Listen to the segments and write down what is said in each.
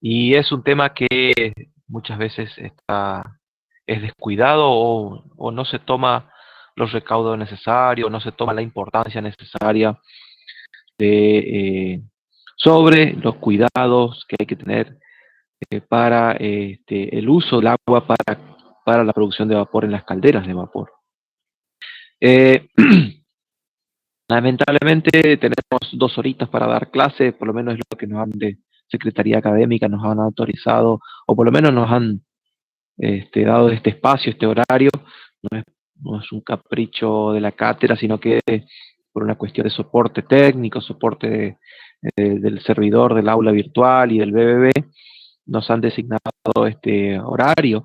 Y es un tema que muchas veces es descuidado o no se toma los recaudos necesarios, no se toma la importancia necesaria de, sobre los cuidados que hay que tener para el uso del agua para la producción de vapor en las calderas de vapor. Eh, Lamentablemente tenemos 2 horitas para dar clases, por lo menos es lo que nos han de Secretaría Académica, nos han autorizado, o por lo menos nos han dado este espacio, este horario. No es un capricho de la cátedra, sino que por una cuestión de soporte técnico, soporte del servidor del aula virtual y del BBB, nos han designado este horario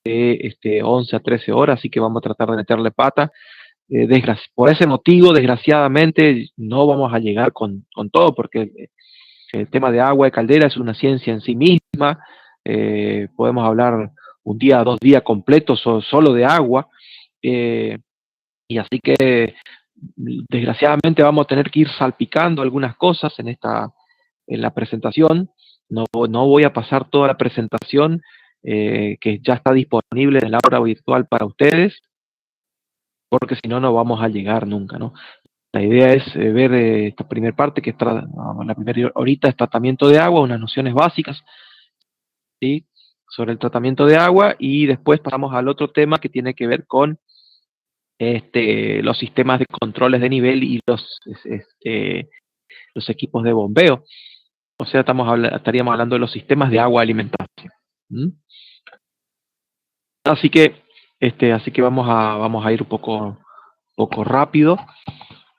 de 11 a 13 horas, así que vamos a tratar de meterle pata. Por ese motivo, desgraciadamente, no vamos a llegar con todo, porque el tema de agua de caldera es una ciencia en sí misma. Podemos hablar un día, 2 días completos solo de agua, eh, y así que desgraciadamente vamos a tener que ir salpicando algunas cosas en la presentación. No voy a pasar toda la presentación que ya está disponible en el aula virtual para ustedes, porque si no, no vamos a llegar nunca, ¿no? La idea es ver esta primera parte, la primera horita es tratamiento de agua, unas nociones básicas, ¿sí? Sobre el tratamiento de agua, y después pasamos al otro tema que tiene que ver con los sistemas de controles de nivel y los equipos de bombeo. O sea, estaríamos hablando de los sistemas de agua alimentación. ¿Mm? Así que, vamos a ir un poco rápido.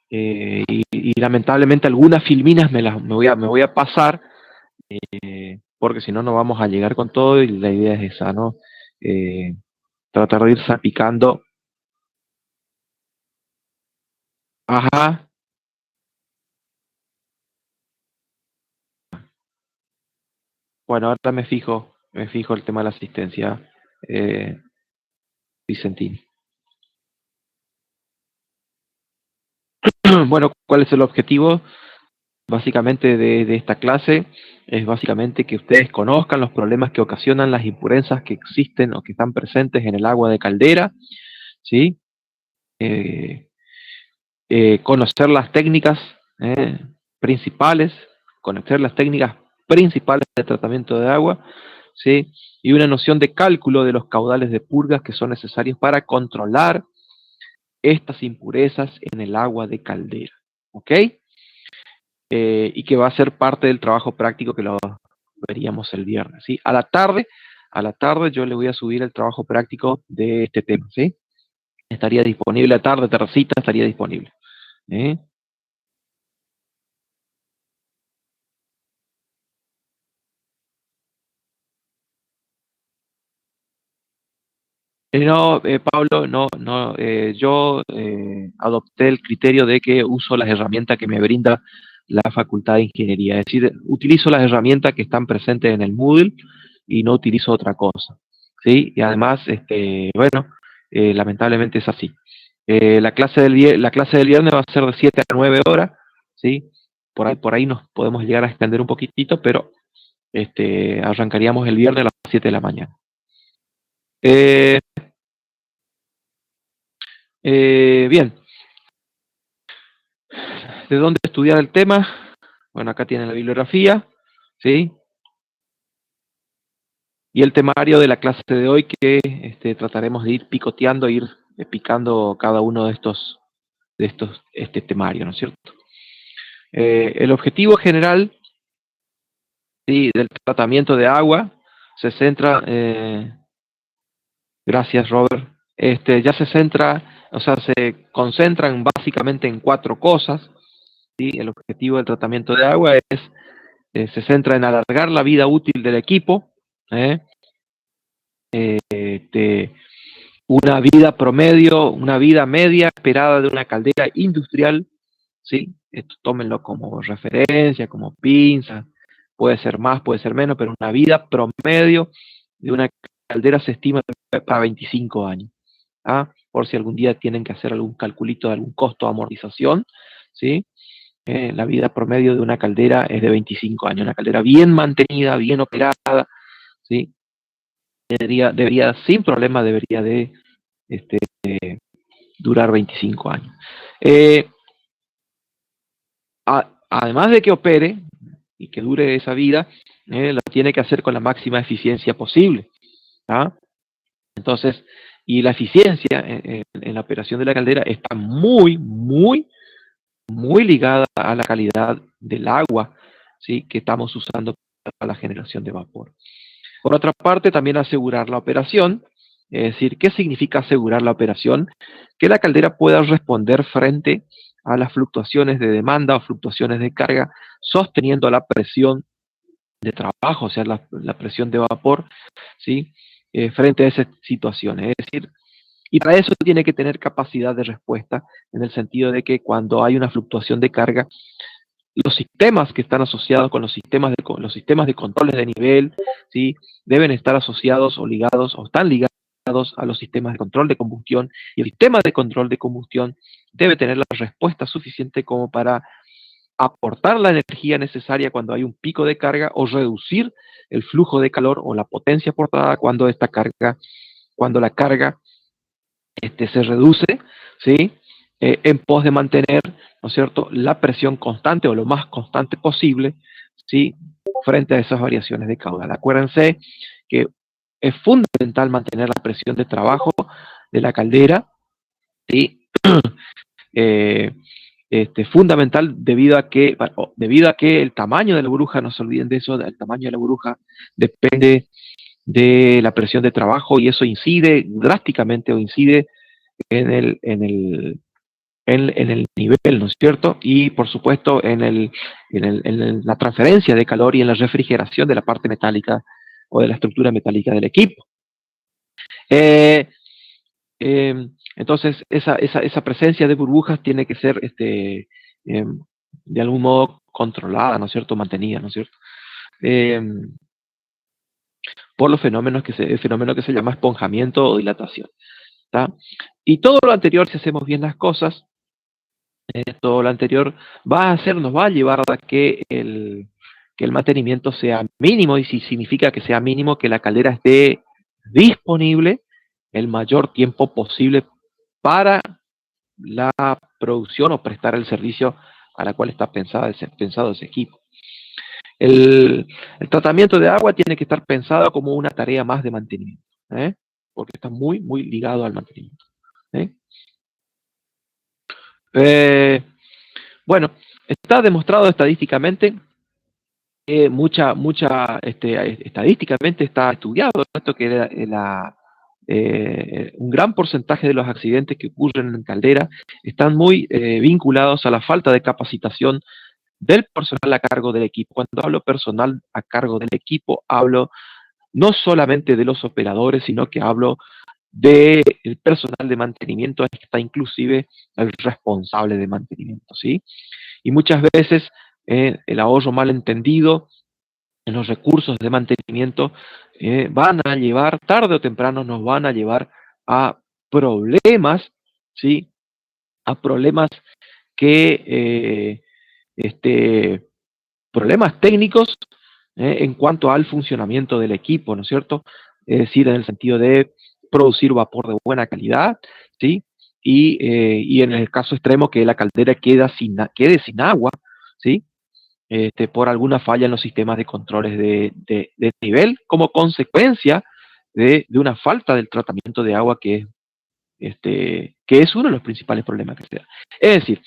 Y lamentablemente algunas filminas me voy a pasar, porque si no, no vamos a llegar con todo, y la idea es esa, ¿no? Eh, Tratar de ir salpicando. Ajá. Bueno, ahora me fijo el tema de la asistencia, eh, Vicentín. Bueno, ¿cuál es el objetivo? Básicamente de esta clase es básicamente que ustedes conozcan los problemas que ocasionan las impurezas que existen o que están presentes en el agua de caldera, ¿sí? Eh, Conocer las técnicas principales, conocer las técnicas principales de tratamiento de agua, ¿sí? Y una noción de cálculo de los caudales de purgas que son necesarios para controlar estas impurezas en el agua de caldera, ¿ok? Y que va a ser parte del trabajo práctico que lo veríamos el viernes, ¿sí? A la tarde yo le voy a subir el trabajo práctico de este tema, ¿sí? Estaría disponible a la tarde, tardecita estaría disponible. ¿Eh? No, Pablo, no, yo adopté el criterio de que uso las herramientas que me brinda la Facultad de Ingeniería, es decir, utilizo las herramientas que están presentes en el Moodle y no utilizo otra cosa, ¿sí? Y además, bueno, lamentablemente es así. La clase del viernes va a ser de 7 a 9 horas, ¿sí? Por ahí nos podemos llegar a extender un poquitito, pero arrancaríamos el viernes a las 7 de la mañana. Eh, Bien, ¿de dónde estudiar el tema? Bueno, acá tienen la bibliografía, ¿sí? Y el temario de la clase de hoy, que trataremos de ir picoteando, ir picando cada uno de estos temarios, ¿no es cierto? El objetivo general, ¿sí?, del tratamiento de agua se centra, gracias Robert, ya se centra, o sea, se concentran básicamente en 4 cosas, ¿sí? El objetivo del tratamiento de agua se centra en alargar la vida útil del equipo, ¿eh? De una vida promedio, una vida media esperada de una caldera industrial, ¿sí? Esto tómenlo como referencia, como pinza, puede ser más, puede ser menos, pero una vida promedio de una caldera se estima para 25 años, ¿ah? Por si algún día tienen que hacer algún calculito de algún costo de amortización, ¿sí? La vida promedio de una caldera es de 25 años. Una caldera bien mantenida, bien operada, ¿sí? Debería sin problema, debería de este, durar 25 años. Además de que opere y que dure esa vida, lo tiene que hacer con la máxima eficiencia posible. ¿Ah? Entonces, y la eficiencia en la operación de la caldera está muy ligada a la calidad del agua, ¿sí? Que estamos usando para la generación de vapor. Por otra parte, también asegurar la operación, es decir, ¿qué significa asegurar la operación? Que la caldera pueda responder frente a las fluctuaciones de demanda o fluctuaciones de carga, sosteniendo la presión de trabajo, o sea, la presión de vapor, ¿sí? Frente a esas situaciones. Es decir, y para eso tiene que tener capacidad de respuesta, en el sentido de que cuando hay una fluctuación de carga, los sistemas que están asociados con los sistemas de controles de nivel, ¿sí? Deben estar asociados o ligados o están ligados a los sistemas de control de combustión, y el sistema de control de combustión debe tener la respuesta suficiente como para aportar la energía necesaria cuando hay un pico de carga o reducir el flujo de calor o la potencia aportada cuando la carga se reduce, ¿sí? En pos de mantener, ¿no es cierto?, la presión constante o lo más constante posible, ¿sí?, frente a esas variaciones de caudal. Acuérdense que es fundamental mantener la presión de trabajo de la caldera, ¿sí? eh, Fundamental debido a que el tamaño de la burbuja, no se olviden de eso, el tamaño de la burbuja depende de la presión de trabajo, y eso incide drásticamente o incide en el nivel, ¿no es cierto? Y por supuesto la transferencia de calor y en la refrigeración de la parte metálica o de la estructura metálica del equipo. Eh, entonces, esa presencia de burbujas tiene que ser de algún modo controlada, ¿no es cierto? Mantenida, ¿no es cierto? Eh, por los el fenómeno que se llama esponjamiento o dilatación. ¿Tá? Y todo lo anterior, si hacemos bien las cosas, todo lo anterior nos va a llevar a que el mantenimiento sea mínimo, y si significa que sea mínimo, que la caldera esté disponible el mayor tiempo posible para la producción o prestar el servicio a la cual está pensado ese equipo. El tratamiento de agua tiene que estar pensado como una tarea más de mantenimiento, ¿eh? Porque está muy ligado al mantenimiento, ¿eh? Eh, bueno, está demostrado estadísticamente, estadísticamente está estudiado esto, que un gran porcentaje de los accidentes que ocurren en caldera están muy vinculados a la falta de capacitación del personal a cargo del equipo. Cuando hablo personal a cargo del equipo, hablo no solamente de los operadores, sino que hablo del personal de mantenimiento, hasta inclusive el responsable de mantenimiento, ¿sí? Y muchas veces el ahorro mal entendido en los recursos de mantenimiento van a llevar, tarde o temprano nos van a llevar a problemas, ¿sí? A problemas que, problemas técnicos en cuanto al funcionamiento del equipo, ¿no es cierto? Es decir, en el sentido de producir vapor de buena calidad, ¿sí? Y en el caso extremo que la caldera quede sin agua, ¿sí? Por alguna falla en los sistemas de controles de nivel, como consecuencia de una falta del tratamiento de agua que es uno de los principales problemas que se da. Es decir,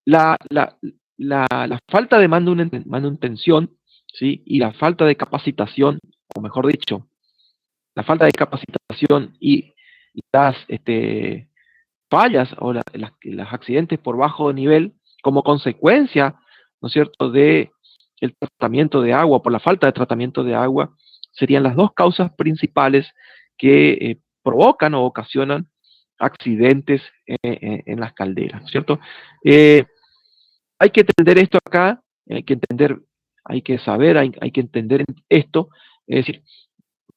la, la, la falta de manutención, ¿sí? Y la falta de capacitación, o mejor dicho, la falta de capacitación y las fallas o los accidentes por bajo nivel como consecuencia, ¿no es cierto?, de el tratamiento de agua, por la falta de tratamiento de agua, serían las dos causas principales que provocan o ocasionan accidentes en las calderas, ¿no es cierto? Eh, Hay que entender esto acá, hay que saber, hay que entender esto. Es decir,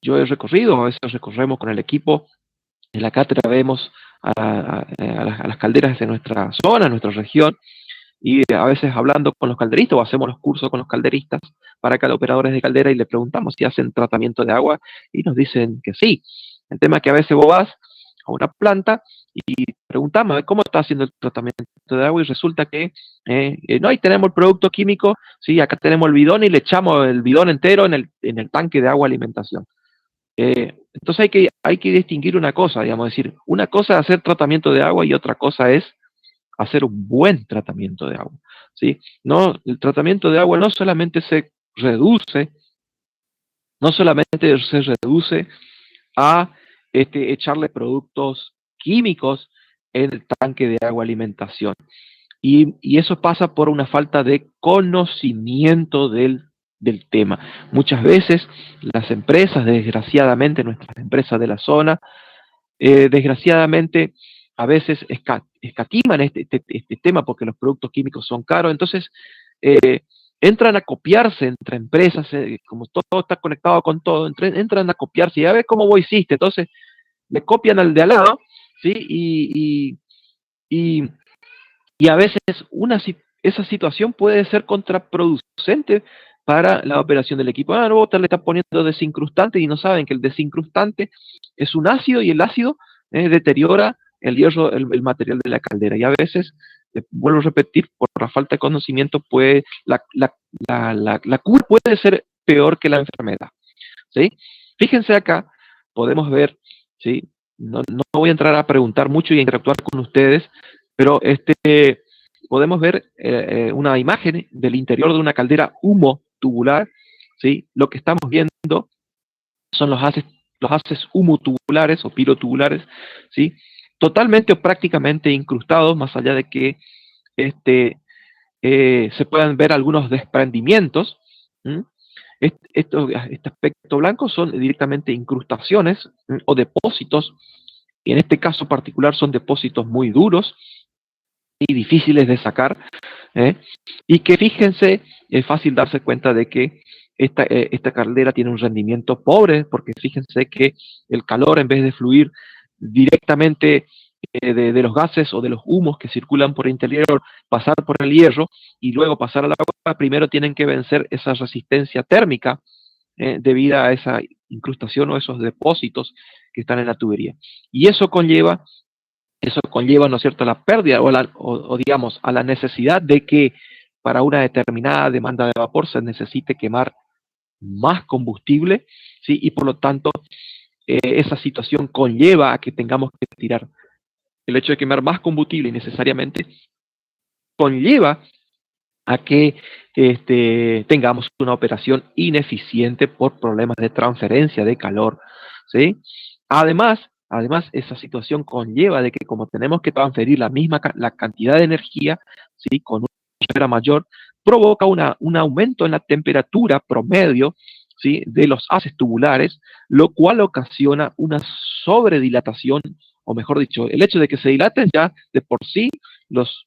yo he recorrido, a veces recorremos con el equipo, en la cátedra vemos a las calderas de nuestra zona, nuestra región, Y a veces hablando con los calderistas o hacemos los cursos con los calderistas para cada operadores de caldera y le preguntamos si hacen tratamiento de agua y nos dicen que sí. El tema es que a veces vos vas a una planta y preguntamos cómo está haciendo el tratamiento de agua y resulta que no, ahí tenemos el producto químico, sí, acá tenemos el bidón y le echamos el bidón entero en el tanque de agua alimentación. Entonces hay que distinguir una cosa, digamos, decir, una cosa es hacer tratamiento de agua y otra cosa es hacer un buen tratamiento de agua, ¿sí? No, el tratamiento de agua no solamente se reduce a echarle productos químicos en el tanque de agua alimentación. Y eso pasa por una falta de conocimiento del tema. Muchas veces las empresas, desgraciadamente, nuestras empresas de la zona, desgraciadamente, a veces escatiman este tema porque los productos químicos son caros, entonces eh, entran a copiarse entre empresas, como todo está conectado con todo, entran a copiarse, y a ver cómo vos hiciste, entonces le copian al de al lado, ¿sí? Y, y a veces esa situación puede ser contraproducente para la operación del equipo. Ah, no, le están poniendo desincrustante y no saben que el desincrustante es un ácido y el ácido deteriora el hierro, el material de la caldera. Y a veces, vuelvo a repetir, por la falta de conocimiento, la cura puede ser peor que la enfermedad. ¿Sí? Fíjense acá, podemos ver, ¿sí? No voy a entrar a preguntar mucho y a interactuar con ustedes, pero podemos ver una imagen del interior de una caldera humo tubular, ¿sí? Lo que estamos viendo son los haces humo tubulares o pirotubulares, ¿sí? Totalmente o prácticamente incrustados, más allá de que se puedan ver algunos desprendimientos. ¿Mm? Este aspecto blanco son directamente incrustaciones o depósitos, y en este caso particular son depósitos muy duros y difíciles de sacar, ¿eh? Y que fíjense, es fácil darse cuenta de que esta caldera tiene un rendimiento pobre, porque fíjense que el calor, en vez de fluir directamente de los gases o de los humos que circulan por el interior, pasar por el hierro y luego pasar al agua, primero tienen que vencer esa resistencia térmica debido a esa incrustación o esos depósitos que están en la tubería. Y eso conlleva, ¿no es cierto?, la pérdida o digamos, a la necesidad de que para una determinada demanda de vapor se necesite quemar más combustible, ¿sí? Y por lo tanto, esa situación conlleva a que tengamos que tirar. El hecho de quemar más combustible necesariamente conlleva a que tengamos una operación ineficiente por problemas de transferencia de calor, ¿sí? Además, esa situación conlleva de que como tenemos que transferir la cantidad de energía, ¿sí? Con una esfera mayor, provoca un aumento en la temperatura promedio, ¿sí? De los haces tubulares, lo cual ocasiona una sobredilatación, o mejor dicho, el hecho de que se dilaten ya de por sí los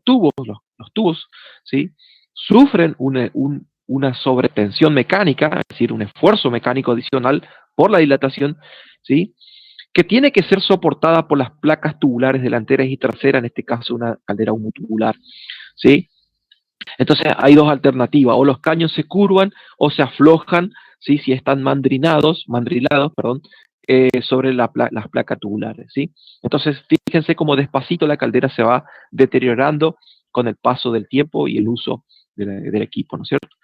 tubos, ¿sí? Sufren una sobretensión mecánica, es decir, un esfuerzo mecánico adicional por la dilatación, ¿sí? Que tiene que ser soportada por las placas tubulares delanteras y traseras, en este caso una caldera humotubular, ¿sí? Entonces hay dos alternativas, o los caños se curvan o se aflojan, ¿sí? Si están mandrilados, perdón, sobre las placas tubulares, ¿sí? Entonces fíjense cómo despacito la caldera se va deteriorando con el paso del tiempo y el uso del equipo, ¿no es cierto?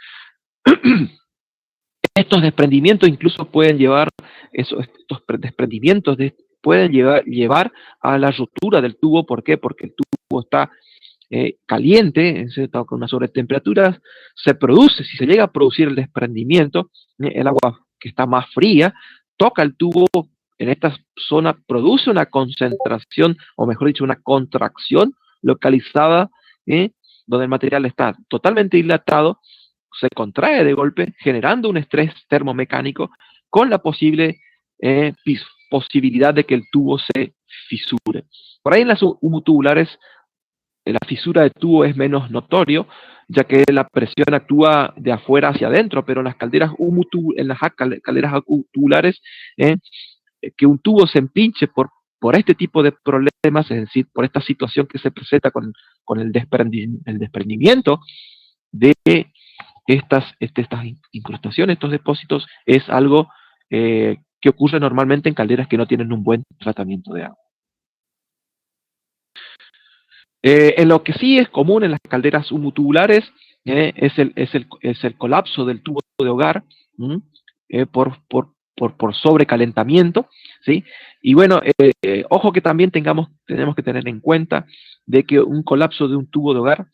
Estos desprendimientos incluso pueden llevar, estos desprendimientos pueden llevar a la ruptura del tubo. ¿Por qué? Porque el tubo está caliente, está con una sobretemperatura, si se llega a producir el desprendimiento, el agua que está más fría, toca el tubo en esta zona, produce una concentración, o mejor dicho, una contracción localizada, donde el material está totalmente dilatado, se contrae de golpe, generando un estrés termomecánico con la eh, posibilidad de que el tubo se fisure. Por ahí en las humotubulares la fisura de tubo es menos notorio, ya que la presión actúa de afuera hacia adentro, pero en las en las calderas tubulares, eh, que un tubo se empinche por este tipo de problemas, es decir, por esta situación que se presenta con el desprendimiento de estas incrustaciones, estos depósitos, es algo que ocurre normalmente en calderas que no tienen un buen tratamiento de agua. En lo que sí es común en las calderas humutubulares es el colapso del tubo de hogar por sobrecalentamiento, ¿sí? Y bueno, ojo que también tenemos que tener en cuenta de que un colapso de un tubo de hogar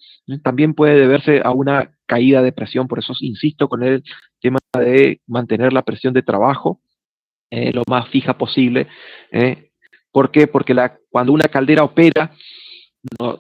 también puede deberse a una caída de presión, por eso insisto con el tema de mantener la presión de trabajo lo más fija posible. ¿Por qué? Porque cuando una caldera opera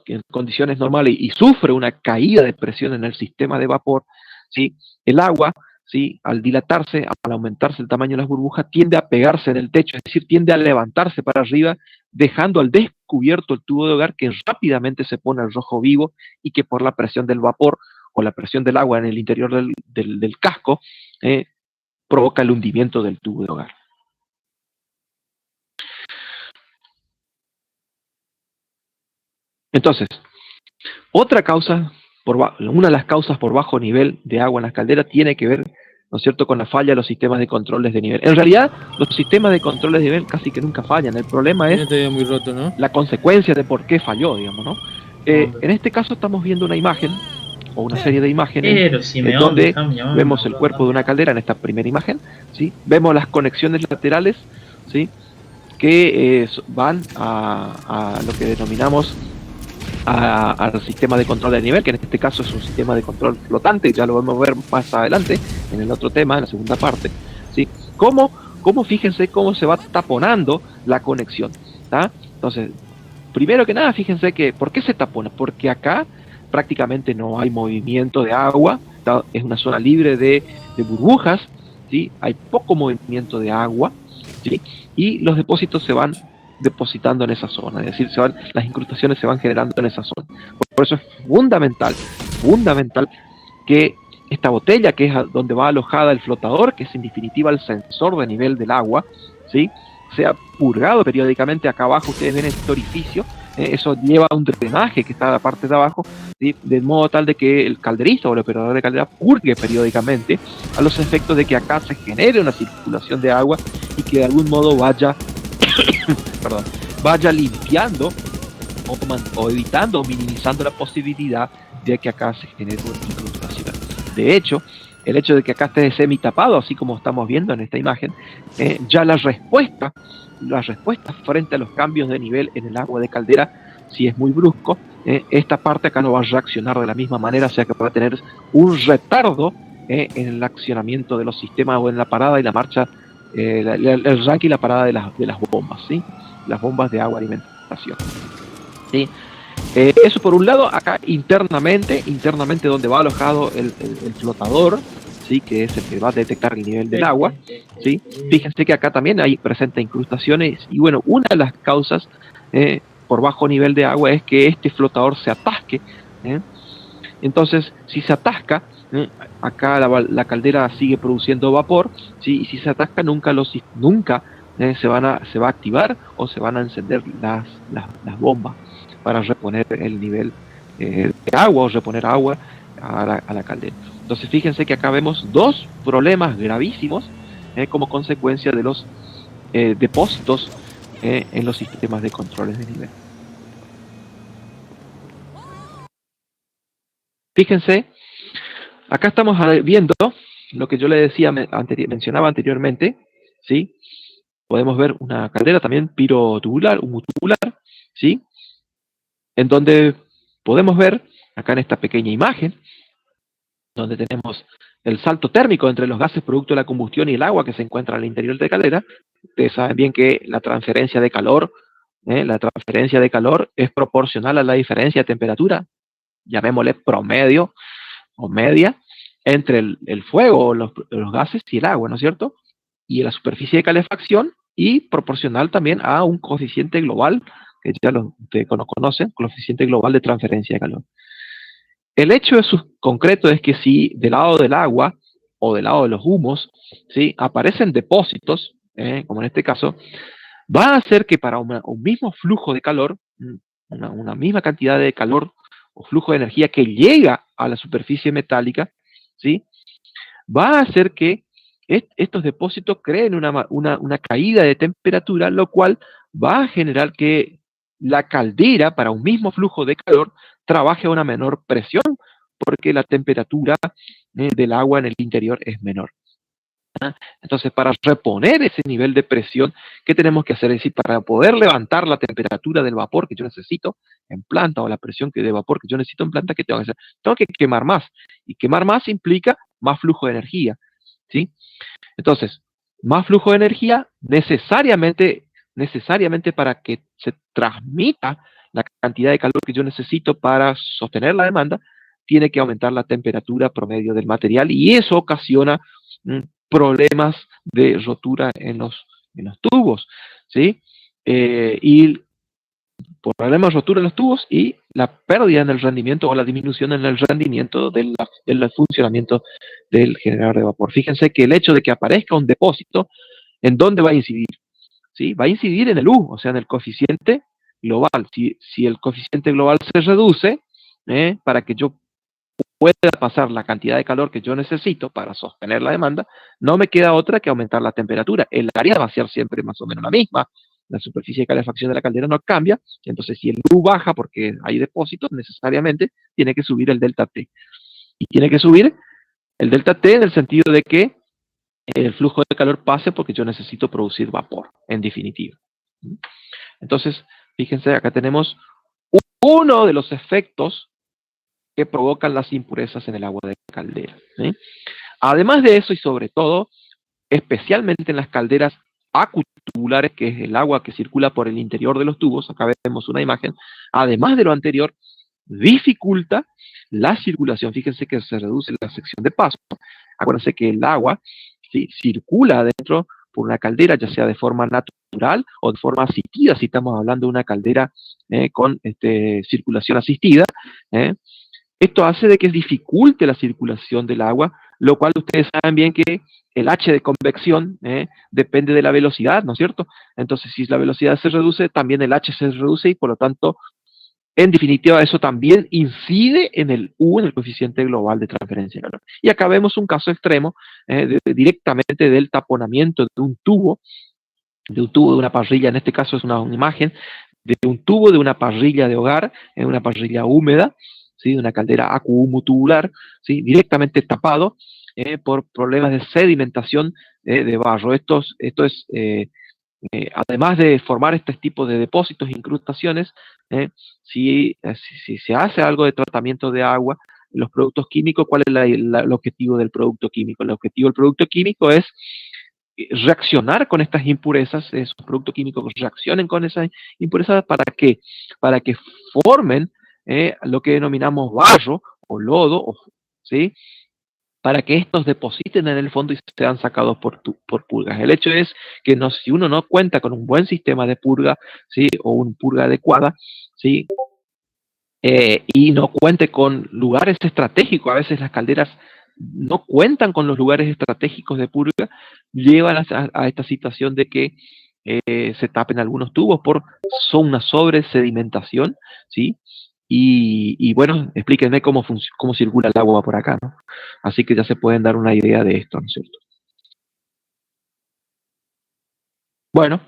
en condiciones normales y sufre una caída de presión en el sistema de vapor, ¿sí? El agua, ¿sí? Al dilatarse, al aumentarse el tamaño de las burbujas, tiende a pegarse en el techo, es decir, tiende a levantarse para arriba, dejando al descubierto el tubo de hogar que rápidamente se pone al rojo vivo y que por la presión del vapor o la presión del agua en el interior del casco provoca el hundimiento del tubo de hogar. Entonces, una de las causas por bajo nivel de agua en las calderas tiene que ver, ¿no es cierto?, con la falla de los sistemas de controles de nivel. En realidad, los sistemas de controles de nivel casi que nunca fallan. El problema es muy roto, ¿no? la consecuencia de por qué falló, digamos, ¿no? En este caso estamos viendo una imagen, o una serie de imágenes, donde vemos el cuerpo de una caldera en esta primera imagen, ¿sí? Vemos las conexiones laterales, ¿sí?, que van a lo que denominamos al sistema de control de nivel, que en este caso es un sistema de control flotante, ya lo vamos a ver más adelante en el otro tema, en la segunda parte, ¿sí? ¿Cómo fíjense cómo se va taponando la conexión, ¿tá? Entonces, primero que nada, fíjense que, ¿por qué se tapona? Porque acá prácticamente no hay movimiento de agua, ¿tá? Es una zona libre de burbujas, ¿sí? Hay poco movimiento de agua, ¿sí? Y los depósitos se van depositando en esa zona, es decir, las incrustaciones se van generando en esa zona. Por eso es fundamental que esta botella, que es donde va alojada el flotador, que es en definitiva el sensor de nivel del agua, ¿sí?, sea purgado periódicamente. Acá abajo ustedes ven este orificio, eso lleva a un drenaje que está en la parte de abajo, ¿sí?, de modo tal de que el calderista o el operador de caldera purgue periódicamente a los efectos de que acá se genere una circulación de agua y que de algún modo vaya limpiando o evitando o minimizando la posibilidad de que acá se genere una incrustación. De hecho, el hecho de que acá esté semi-tapado, así como estamos viendo en esta imagen, ya la respuesta frente a los cambios de nivel en el agua de caldera, si es muy brusco, esta parte acá no va a reaccionar de la misma manera, o sea que va a tener un retardo en el accionamiento de los sistemas o en la parada y la marcha, el rack y la parada de las bombas, ¿sí?, las bombas de agua alimentación, ¿sí? Eso por un lado. Acá internamente donde va alojado el flotador, ¿sí?, que es el que va a detectar el nivel del agua, ¿sí? Fíjense que acá también hay presentes incrustaciones y bueno, una de las causas por bajo nivel de agua es que este flotador se atasque. Entonces, si se atasca, acá la caldera sigue produciendo vapor, ¿sí?, y si se atasca nunca se va a activar o se van a encender las bombas para reponer el nivel de agua o reponer agua a la caldera. Entonces fíjense que acá vemos dos problemas gravísimos como consecuencia de los depósitos en los sistemas de controles de nivel. Fíjense, acá estamos viendo lo que yo le decía, mencionaba anteriormente, ¿sí? Podemos ver una caldera también pirotubular, humutubular, ¿sí?, en donde podemos ver, acá en esta pequeña imagen, donde tenemos el salto térmico entre los gases producto de la combustión y el agua que se encuentra al interior de la caldera. Ustedes saben bien que la transferencia de calor es proporcional a la diferencia de temperatura, llamémosle promedio o media, entre el fuego, los gases y el agua, ¿no es cierto? Y la superficie de calefacción, y proporcional también a un coeficiente global, que ya ustedes conocen, coeficiente global de transferencia de calor. El hecho concreto es que si del lado del agua o del lado de los humos, ¿sí?, aparecen depósitos, como en este caso, va a hacer que para un mismo flujo de calor, una misma cantidad de calor o flujo de energía que llega a la superficie metálica, ¿sí? Va a hacer que estos depósitos creen una caída de temperatura, lo cual va a generar que la caldera, para un mismo flujo de calor, trabaje a una menor presión, porque la temperatura del agua en el interior es menor. Entonces, para reponer ese nivel de presión, ¿qué tenemos que hacer? Es decir, para poder levantar la temperatura del vapor que yo necesito en planta, o la presión de vapor que yo necesito en planta, ¿qué tengo que hacer? Tengo que quemar más. Y quemar más implica más flujo de energía, ¿sí? Entonces, más flujo de energía necesariamente para que se transmita la cantidad de calor que yo necesito para sostener la demanda, tiene que aumentar la temperatura promedio del material, y eso ocasiona problemas de rotura en los tubos, ¿sí? Y por problemas de rotura en los tubos y la pérdida en el rendimiento o la disminución en el rendimiento del funcionamiento del generador de vapor. Fíjense que el hecho de que aparezca un depósito, ¿en dónde va a incidir? ¿Sí? Va a incidir en el U, o sea, en el coeficiente global. Si el coeficiente global se reduce, para que yo pueda pasar la cantidad de calor que yo necesito para sostener la demanda, no me queda otra que aumentar la temperatura. El área va a ser siempre más o menos la misma. La superficie de calefacción de la caldera no cambia. Entonces, si el U baja porque hay depósitos, necesariamente tiene que subir el delta T. Y tiene que subir el delta T en el sentido de que el flujo de calor pase porque yo necesito producir vapor, en definitiva. Entonces, fíjense, acá tenemos uno de los efectos que provocan las impurezas en el agua de caldera, ¿sí? Además de eso, y sobre todo, especialmente en las calderas acutubulares, que es el agua que circula por el interior de los tubos, acá vemos una imagen, además de lo anterior, dificulta la circulación. Fíjense que se reduce la sección de paso. Acuérdense que el agua, ¿sí?, circula adentro por una caldera, ya sea de forma natural o de forma asistida, si estamos hablando de una caldera con circulación asistida. ¿eh? Esto hace de que dificulte la circulación del agua, lo cual ustedes saben bien que el H de convección depende de la velocidad, ¿no es cierto? Entonces, si la velocidad se reduce, también el H se reduce, y por lo tanto, en definitiva, eso también incide en el U, en el coeficiente global de transferencia de calor. Y acá vemos un caso extremo directamente del taponamiento de una parrilla. En este caso es una imagen de un tubo de una parrilla de hogar, en una parrilla húmeda, ¿sí?, de una caldera acuomutubular, ¿sí?, directamente tapado por problemas de sedimentación de barro. Esto es, además de formar este tipo de depósitos, incrustaciones, si se hace algo de tratamiento de agua, los productos químicos, ¿cuál es el objetivo del producto químico? El objetivo del producto químico es reaccionar con estas impurezas, esos productos químicos reaccionen con esas impurezas. ¿Para qué? Para que formen lo que denominamos barro o lodo, ¿sí?, para que estos depositen en el fondo y sean sacados por purgas. El hecho es que si uno no cuenta con un buen sistema de purga, ¿sí?, o una purga adecuada, ¿sí?, y no cuente con lugares estratégicos, a veces las calderas no cuentan con los lugares estratégicos de purga, llevan a esta situación de que se tapen algunos tubos son una sobresedimentación, ¿sí? Y bueno, explíquenme cómo circula el agua por acá, ¿no? Así que ya se pueden dar una idea de esto, ¿no es cierto? Bueno,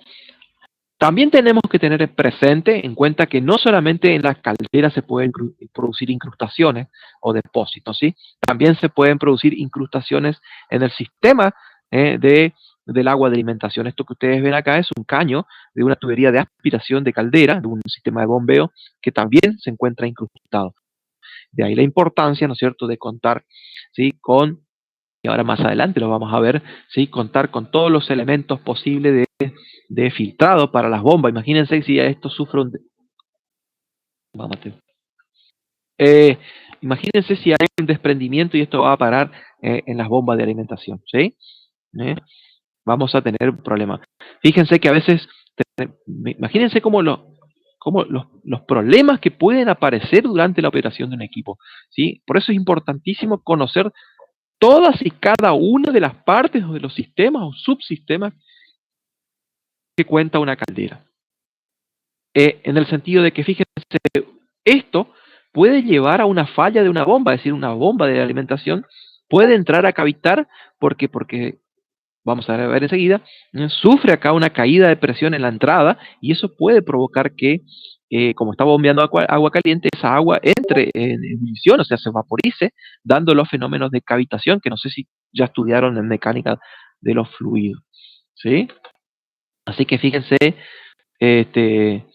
también tenemos que tener presente en cuenta que no solamente en las calderas se pueden producir incrustaciones o depósitos, ¿sí? También se pueden producir incrustaciones en el sistema del agua de alimentación. Esto que ustedes ven acá es un caño de una tubería de aspiración de caldera, de un sistema de bombeo, que también se encuentra incrustado. De ahí la importancia, ¿no es cierto?, de contar, ¿sí?, y ahora más adelante lo vamos a ver, ¿sí?, contar con todos los elementos posibles de filtrado para las bombas. Imagínense si esto sufre vamos a eh, imagínense si hay un desprendimiento y esto va a parar en las bombas de alimentación, ¿sí? ¿Eh? Vamos a tener un problema. Fíjense que a veces, imagínense cómo los problemas que pueden aparecer durante la operación de un equipo, ¿sí? Por eso es importantísimo conocer todas y cada una de las partes o de los sistemas o subsistemas que cuenta una caldera. En el sentido de que, fíjense, esto puede llevar a una falla de una bomba, es decir, una bomba de alimentación puede entrar a cavitar porque vamos a ver enseguida, sufre acá una caída de presión en la entrada y eso puede provocar que, como está bombeando agua caliente, esa agua entre en ebullición, o sea, se vaporice, dando los fenómenos de cavitación, que no sé si ya estudiaron en mecánica de los fluidos, ¿sí? Así que fíjense, este,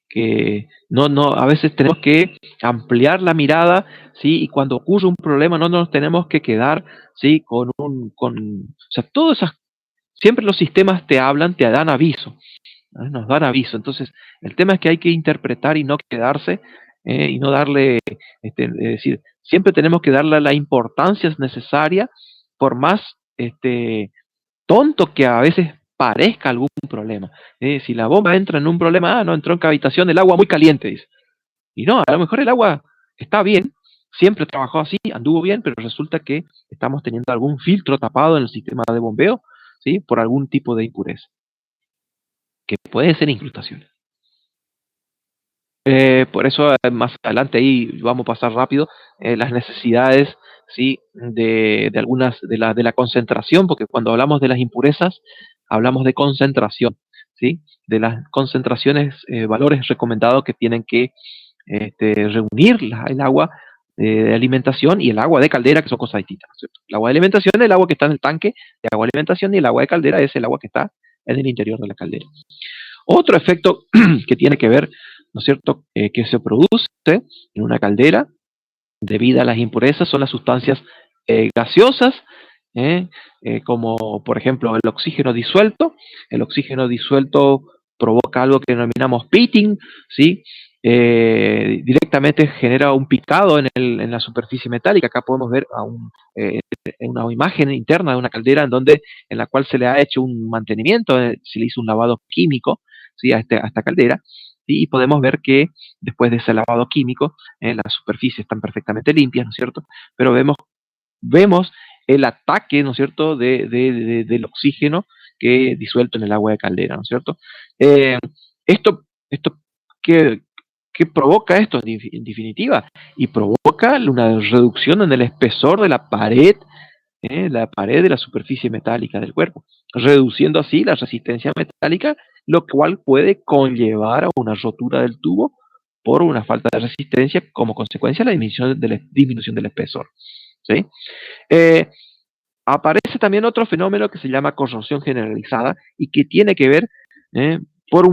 que a veces tenemos que ampliar la mirada, ¿sí? Y cuando ocurre un problema no nos tenemos que quedar, ¿sí? O sea, todas esas, siempre los sistemas te hablan, te dan aviso, ¿no? Nos dan aviso. Entonces, el tema es que hay que interpretar y no quedarse, y no darle, es decir, siempre tenemos que darle la importancia necesaria, por más, tonto que a veces parezca algún problema. Si la bomba entra en un problema, no, entró en cavitación, el agua muy caliente, dice. Y no, a lo mejor el agua está bien, siempre trabajó así, anduvo bien, pero resulta que estamos teniendo algún filtro tapado en el sistema de bombeo, ¿sí? Por algún tipo de impureza, que puede ser incrustación. Por eso más adelante ahí vamos a pasar rápido, las necesidades, ¿sí? De algunas de la concentración, porque cuando hablamos de las impurezas hablamos de concentración, ¿sí? De las concentraciones, valores recomendados que tienen que, reunir el agua, de alimentación y el agua de caldera, que son cosas distintas, ¿no es cierto? El agua de alimentación es el agua que está en el tanque de agua de alimentación, y el agua de caldera es el agua que está en el interior de la caldera. Otro efecto que tiene que ver, ¿no es cierto?, que se produce en una caldera debido a las impurezas son las sustancias, gaseosas, ¿eh? Como por ejemplo el oxígeno disuelto. El oxígeno disuelto provoca algo que denominamos pitting, ¿sí? Directamente genera un picado en la superficie metálica. Acá podemos ver una imagen interna de una caldera en la cual se le ha hecho un mantenimiento, se le hizo un lavado químico, ¿sí? A esta caldera, ¿sí? Y podemos ver que después de ese lavado químico, las superficies están perfectamente limpias, ¿no es cierto? Pero vemos el ataque, ¿no es cierto?, del oxígeno que disuelto en el agua de caldera, ¿no es cierto? Eh, esto ¿qué, qué provoca esto en definitiva? Y provoca una reducción en el espesor de la pared de la superficie metálica del cuerpo, reduciendo así la resistencia metálica, lo cual puede conllevar a una rotura del tubo por una falta de resistencia como consecuencia de la disminución del espesor, ¿sí? Eh, Aparece también otro fenómeno que se llama corrosión generalizada y que tiene que ver, ¿eh? por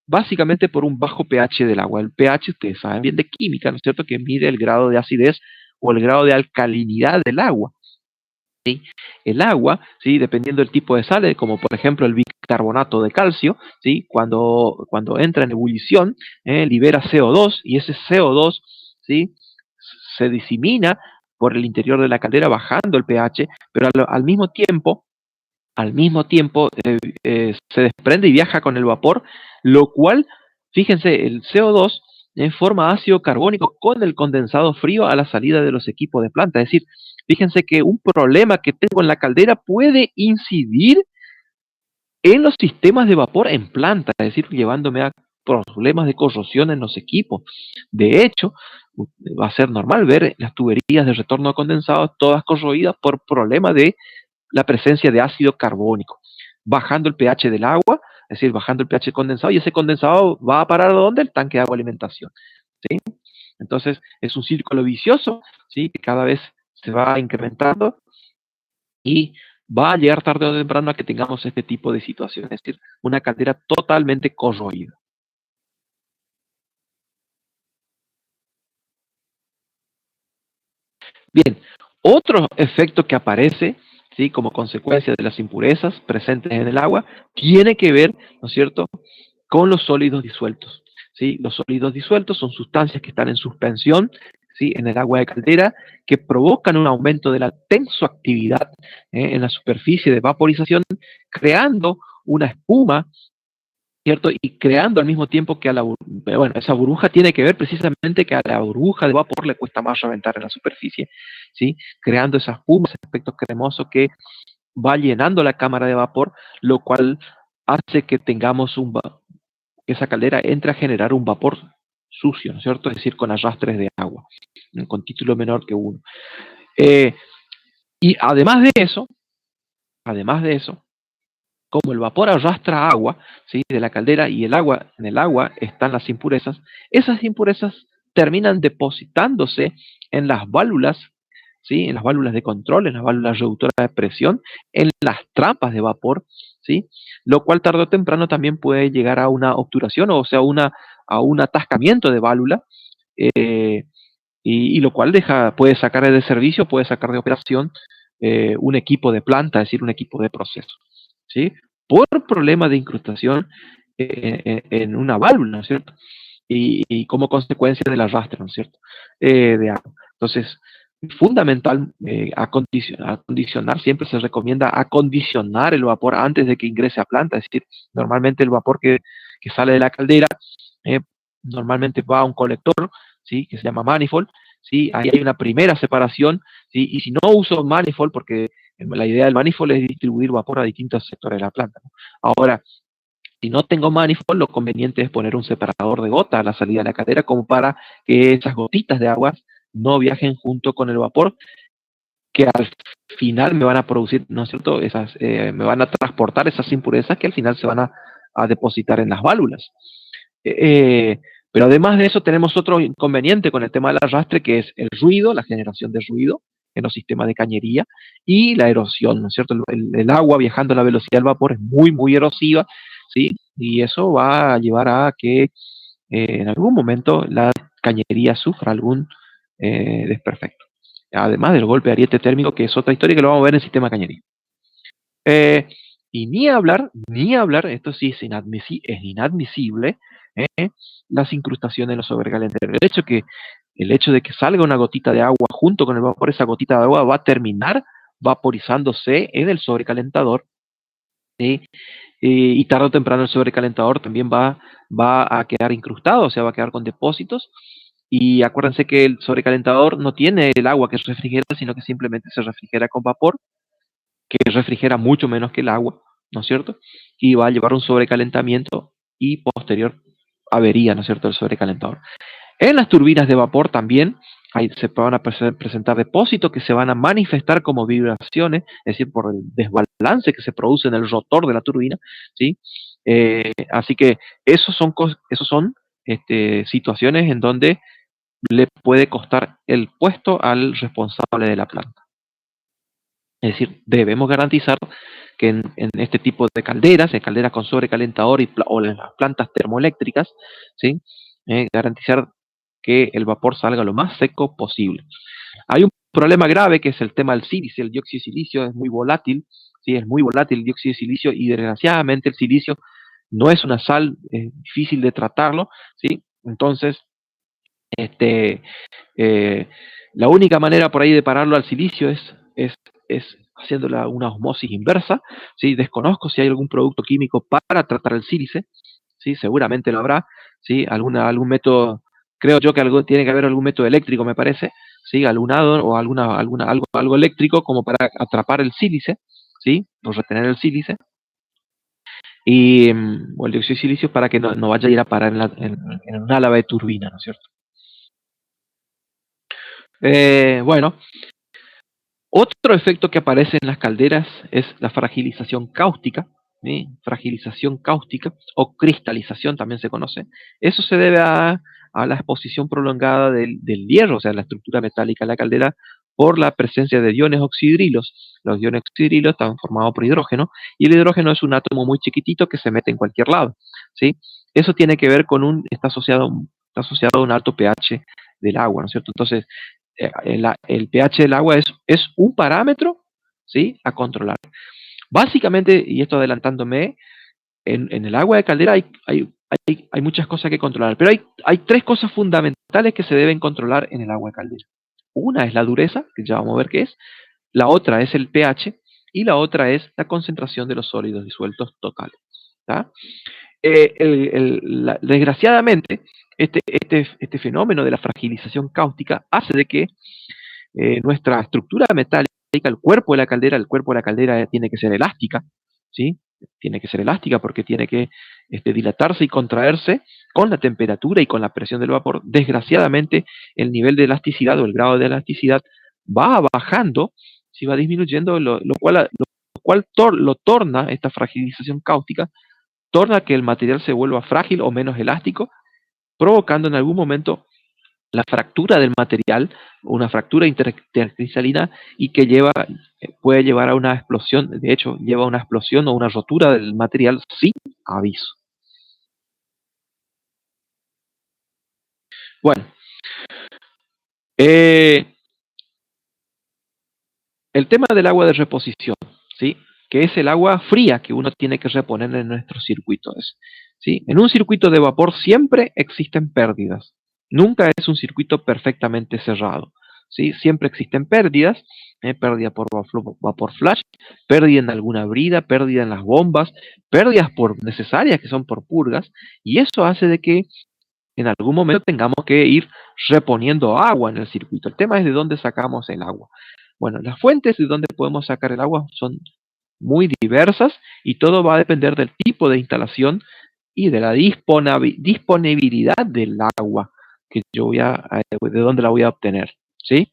básicamente por un bajo pH del agua. El pH, ustedes saben bien de química, ¿no es cierto?, que mide el grado de acidez o el grado de alcalinidad del agua. ¿Sí? El agua, ¿sí? Dependiendo del tipo de sal, como por ejemplo el bicarbonato de calcio, ¿sí? Cuando entra en ebullición, libera CO2 y ese CO2, ¿sí? Se disemina por el interior de la caldera bajando el pH, pero al mismo tiempo se desprende y viaja con el vapor, lo cual, fíjense, el CO2 forma ácido carbónico con el condensado frío a la salida de los equipos de planta. Es decir, fíjense que un problema que tengo en la caldera puede incidir en los sistemas de vapor en planta, es decir, llevándome a problemas de corrosión en los equipos. De hecho, va a ser normal ver las tuberías de retorno de condensado todas corroídas por problemas de la presencia de ácido carbónico, bajando el pH del agua, es decir, bajando el pH condensado, y ese condensado va a parar a dónde? El tanque de agua de alimentación, ¿sí? Entonces, es un círculo vicioso, ¿sí? Que cada vez se va incrementando y va a llegar tarde o temprano a que tengamos este tipo de situaciones, es decir, una caldera totalmente corroída. Bien, otro efecto que aparece, ¿sí?, como consecuencia de las impurezas presentes en el agua, tiene que ver, ¿no es cierto?, con los sólidos disueltos, ¿sí? Los sólidos disueltos son sustancias que están en suspensión, ¿sí?, en el agua de caldera, que provocan un aumento de la tensoactividad, en la superficie de vaporización, creando una espuma, ¿cierto? Y creando al mismo tiempo que bueno, esa burbuja tiene que ver precisamente que a la burbuja de vapor le cuesta más reventar en la superficie, ¿sí? Creando esa espuma, ese efecto cremoso que va llenando la cámara de vapor, lo cual hace que tengamos que esa caldera entre a generar un vapor sucio, ¿no es cierto? Es decir, con arrastres de agua, con título menor que 1. Eh, y además de eso, como el vapor arrastra agua, ¿sí? De la caldera y en el agua están las impurezas, esas impurezas terminan depositándose en las válvulas, ¿sí? En las válvulas de control, en las válvulas reductoras de presión, en las trampas de vapor, ¿sí? Lo cual tarde o temprano también puede llegar a una obturación, o sea, a un atascamiento de válvula, eh, y lo cual puede sacar de servicio, puede sacar de operación un equipo de planta, es decir, un equipo de proceso, ¿sí? Por problema de incrustación en una válvula, ¿no es cierto? Y como consecuencia del arrastre, ¿no es cierto? De agua. Entonces, fundamental acondicionar, siempre se recomienda acondicionar el vapor antes de que ingrese a planta, es decir, normalmente el vapor que sale de la caldera eh, normalmente va a un colector, ¿sí? Que se llama manifold, ¿sí? Ahí hay una primera separación, ¿sí? Y si no uso manifold, porque la idea del manifold es distribuir vapor a distintos sectores de la planta, ¿no? Ahora, si no tengo manifold, lo conveniente es poner un separador de gota a la salida de la caldera como para que esas gotitas de agua no viajen junto con el vapor, que al final me van a producir, ¿no es cierto? Me van a transportar esas impurezas que al final se van a depositar en las válvulas. Eh, pero además de eso tenemos otro inconveniente con el tema del arrastre, que es el ruido, la generación de ruido en los sistemas de cañería y la erosión, ¿no es cierto? El agua viajando a la velocidad del vapor es muy, muy erosiva, ¿sí? Y eso va a llevar a que en algún momento la cañería sufra algún desperfecto. Además del golpe de ariete térmico, que es otra historia que lo vamos a ver en el sistema de cañería. Eh, y ni hablar, esto sí es inadmisible, ¿eh? Las incrustaciones en los sobrecalentadores. El hecho de que salga una gotita de agua junto con el vapor, esa gotita de agua va a terminar vaporizándose en el sobrecalentador, ¿sí? Y tarde o temprano el sobrecalentador también va a quedar incrustado, o sea, va a quedar con depósitos. Y acuérdense que el sobrecalentador no tiene el agua que refrigera, sino que simplemente se refrigera con vapor, que refrigera mucho menos que el agua, ¿no es cierto? Y va a llevar un sobrecalentamiento y posterior avería, ¿no es cierto?, del sobrecalentador. En las turbinas de vapor también se van a presentar depósitos que se van a manifestar como vibraciones, es decir, por el desbalance que se produce en el rotor de la turbina, ¿sí? Así que esos son situaciones en donde le puede costar el puesto al responsable de la planta. Es decir, debemos garantizar que en este tipo de calderas, en calderas con sobrecalentador o en las plantas termoeléctricas, ¿sí? Garantizar que el vapor salga lo más seco posible. Hay un problema grave que es el tema del silicio. El dióxido de silicio es muy volátil, ¿sí? Es muy volátil el dióxido de silicio y desgraciadamente el silicio no es una sal, es difícil de tratarlo, ¿sí? Entonces, este, eh, la única manera por ahí de pararlo al silicio es haciendo una osmosis inversa, ¿sí? Desconozco si hay algún producto químico para tratar el sílice, ¿sí? Seguramente lo habrá, ¿sí? Algún método, creo yo que tiene que haber algún método eléctrico, me parece, ¿sí? Alunado o algo eléctrico como para atrapar el sílice, ¿sí? O retener el sílice. O el dióxido de silicio para que no vaya a ir a parar en una lava de turbina, ¿no es cierto? Bueno, otro efecto que aparece en las calderas es la fragilización cáustica, ¿sí? Fragilización cáustica o cristalización también se conoce. Eso se debe a la exposición prolongada del hierro, o sea, la estructura metálica de la caldera, por la presencia de iones oxidrilos. Los iones oxidrilos están formados por hidrógeno y el hidrógeno es un átomo muy chiquitito que se mete en cualquier lado, ¿sí? Eso tiene que ver está asociado a un alto pH del agua, ¿no es cierto? Entonces, el pH del agua es un parámetro, ¿sí? A controlar. Básicamente, y esto adelantándome, en el agua de caldera hay muchas cosas que controlar, pero hay tres cosas fundamentales que se deben controlar en el agua de caldera. Una es la dureza, que ya vamos a ver qué es, la otra es el pH y la otra es la concentración de los sólidos disueltos totales. ¿Tá? Desgraciadamente, este fenómeno de la fragilización cáustica hace de que nuestra estructura metálica, el cuerpo de la caldera tiene que ser elástica, ¿sí? Tiene que ser elástica porque tiene que dilatarse y contraerse con la temperatura y con la presión del vapor. Desgraciadamente, el nivel de elasticidad o el grado de elasticidad va bajando, si va disminuyendo, lo cual torna, esta fragilización cáustica, torna que el material se vuelva frágil o menos elástico, provocando en algún momento la fractura del material, una fractura intercristalina y que puede llevar a una explosión, de hecho, lleva a una explosión o una rotura del material sin aviso. Bueno, eh, el tema del agua de reposición, ¿sí? Que es el agua fría que uno tiene que reponer en nuestros circuitos, ¿sí? En un circuito de vapor siempre existen pérdidas. Nunca es un circuito perfectamente cerrado, ¿sí? Siempre existen pérdidas, pérdida por vapor flash, pérdida en alguna brida, pérdida en las bombas, pérdidas por necesarias que son por purgas, y eso hace de que en algún momento tengamos que ir reponiendo agua en el circuito. El tema es de dónde sacamos el agua. Bueno, las fuentes de donde podemos sacar el agua son muy diversas y todo va a depender del tipo de instalación y de la disponibilidad del agua que yo de dónde la voy a obtener, ¿sí?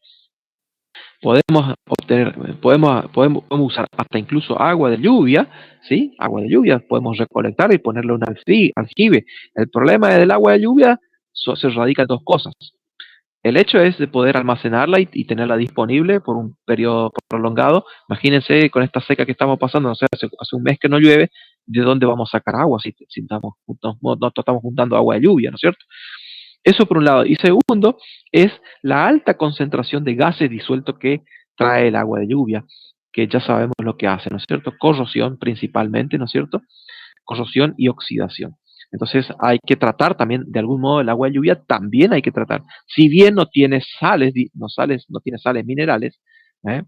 Podemos usar hasta incluso agua de lluvia, ¿sí? Agua de lluvia, podemos recolectar y ponerle un aljibe. El problema del agua de lluvia se radica en dos cosas. El hecho es de poder almacenarla y tenerla disponible por un periodo prolongado. Imagínense con esta seca que estamos pasando, no sé, hace un mes que no llueve, ¿de dónde vamos a sacar agua si no estamos juntando agua de lluvia, ¿no es cierto? Eso por un lado. Y segundo, es la alta concentración de gases disueltos que trae el agua de lluvia, que ya sabemos lo que hace, ¿no es cierto? Corrosión principalmente, ¿no es cierto? Corrosión y oxidación. Entonces hay que tratar también, de algún modo, el agua de lluvia también hay que tratar. Si bien no tiene no tiene sales minerales, ¿eh?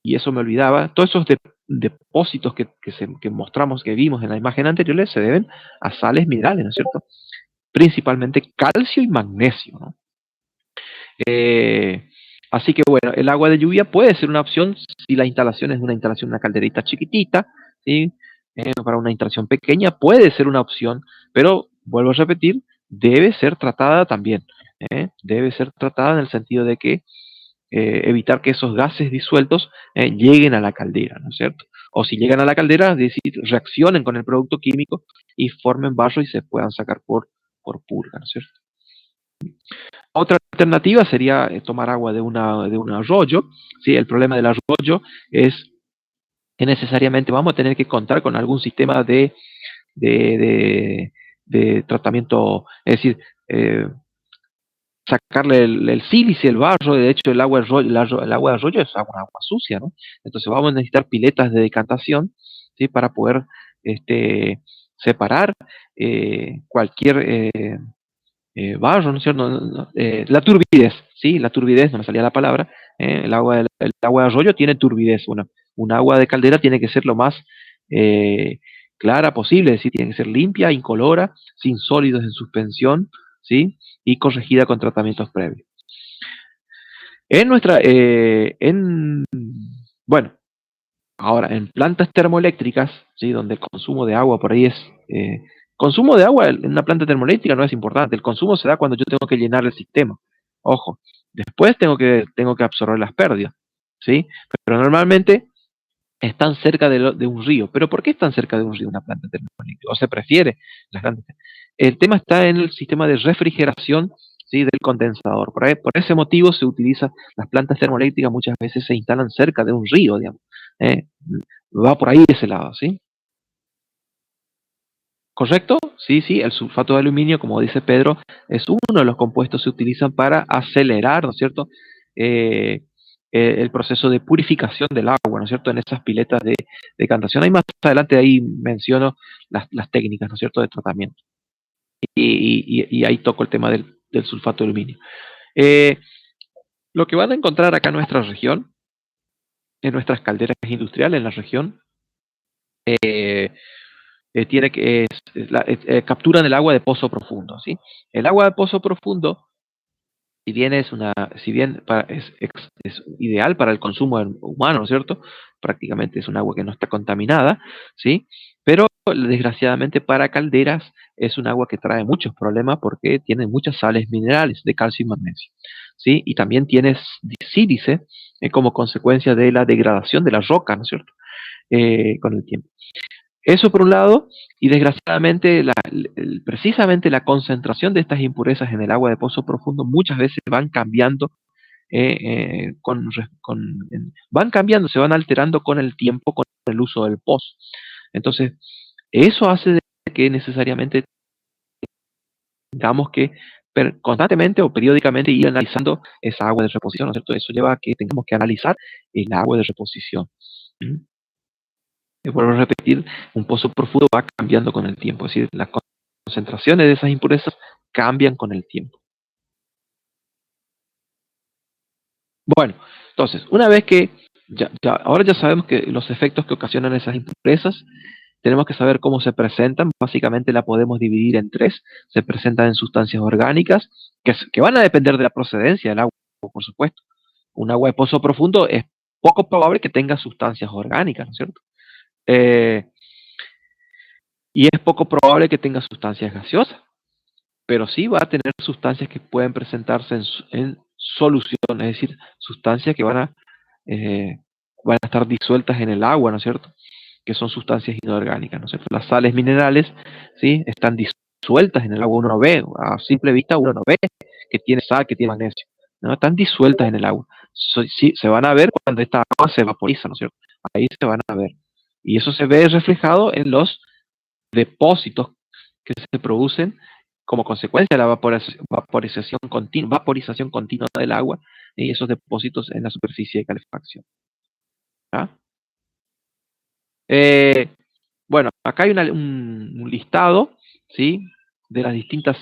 Y eso me olvidaba, todos esos depósitos que mostramos, que vimos en la imagen anterior, se deben a sales minerales, ¿no es cierto? Principalmente calcio y magnesio, ¿no? Eh, Así que bueno, el agua de lluvia puede ser una opción si la instalación es una instalación, una calderita chiquitita, ¿sí? Para una instalación pequeña puede ser una opción, pero vuelvo a repetir, debe ser tratada también, debe ser tratada en el sentido de que evitar que esos gases disueltos lleguen a la caldera, ¿no es cierto? O si llegan a la caldera, es decir, reaccionen con el producto químico y formen barro y se puedan sacar por purga, ¿no es cierto? Otra alternativa sería tomar agua de un arroyo, ¿sí? El problema del arroyo es que necesariamente vamos a tener que contar con algún sistema de, de- de tratamiento, es decir, eh, sacarle el sílice, el barro. De hecho el agua de arroyo, el agua de arroyo es agua sucia, ¿no? Entonces vamos a necesitar piletas de decantación, ¿sí? Para poder separar cualquier barro, ¿no es cierto? La turbidez, ¿sí? La turbidez, no me salía la palabra. El agua de arroyo tiene turbidez. Bueno, un agua de caldera tiene que ser lo más eh, clara posible, es decir, tiene que ser limpia, incolora, sin sólidos en suspensión, ¿sí? Y corregida con tratamientos previos. Bueno, ahora, en plantas termoeléctricas, ¿sí? Donde el consumo de agua por ahí es... consumo de agua en una planta termoeléctrica no es importante, el consumo se da cuando yo tengo que llenar el sistema. Ojo, después tengo que absorber las pérdidas, ¿sí? Pero normalmente están cerca de un río. ¿Pero por qué están cerca de un río una planta termoeléctrica? ¿O se prefiere las grandes? El tema está en el sistema de refrigeración, ¿sí? Del condensador. Por ese motivo se utiliza, las plantas termoeléctricas muchas veces se instalan cerca de un río, digamos. ¿eh? Va por ahí ese lado, ¿sí? ¿Correcto? Sí, sí, el sulfato de aluminio, como dice Pedro, es uno de los compuestos que se utilizan para acelerar, ¿no es cierto? Eh, el proceso de purificación del agua, ¿no es cierto? En esas piletas de decantación. Ahí más adelante ahí menciono las técnicas, ¿no es cierto?, de tratamiento. Y ahí toco el tema del sulfato de aluminio. Eh, lo que van a encontrar acá en nuestra región, en nuestras calderas industriales en la región, eh, capturan el agua de pozo profundo, ¿sí? El agua de pozo profundo, si bien es ideal para el consumo humano, ¿no es cierto? Prácticamente es un agua que no está contaminada, ¿sí? Pero desgraciadamente para calderas es un agua que trae muchos problemas porque tiene muchas sales minerales de calcio y magnesio, ¿sí? Y también tiene sílice como consecuencia de la degradación de la roca, ¿no es cierto? Con el tiempo. Eso por un lado, y desgraciadamente precisamente la concentración de estas impurezas en el agua de pozo profundo muchas veces van cambiando, van cambiando, se van alterando con el tiempo, con el uso del pozo. Entonces, eso hace de que necesariamente tengamos que constantemente o periódicamente ir analizando esa agua de reposición, ¿no es cierto? Eso lleva a que tengamos que analizar el agua de reposición. ¿Mm? Vuelvo a repetir, un pozo profundo va cambiando con el tiempo, es decir, las concentraciones de esas impurezas cambian con el tiempo. Bueno, entonces, una vez que ahora ya sabemos que los efectos que ocasionan esas impurezas, tenemos que saber cómo se presentan. Básicamente la podemos dividir en tres. Se presentan en sustancias orgánicas, que van a depender de la procedencia del agua, por supuesto. Un agua de pozo profundo es poco probable que tenga sustancias orgánicas, ¿no es cierto? Eh, y es poco probable que tenga sustancias gaseosas, pero sí va a tener sustancias que pueden presentarse en solución, es decir, sustancias que eh, van a estar disueltas en el agua, ¿no es cierto? Que son sustancias inorgánicas, ¿no es cierto? Las sales minerales, ¿sí? Están disueltas en el agua, uno no ve, a simple vista uno no ve que tiene sal, que tiene magnesio, ¿no? Están disueltas en el agua. Sí, se van a ver cuando esta agua se vaporiza, ¿no es cierto? Ahí se van a ver. Y eso se ve reflejado en los depósitos que se producen como consecuencia de la vaporización continua del agua y esos depósitos en la superficie de calefacción. ¿Ah? Eh, bueno, acá hay un listado, ¿sí? De las distintas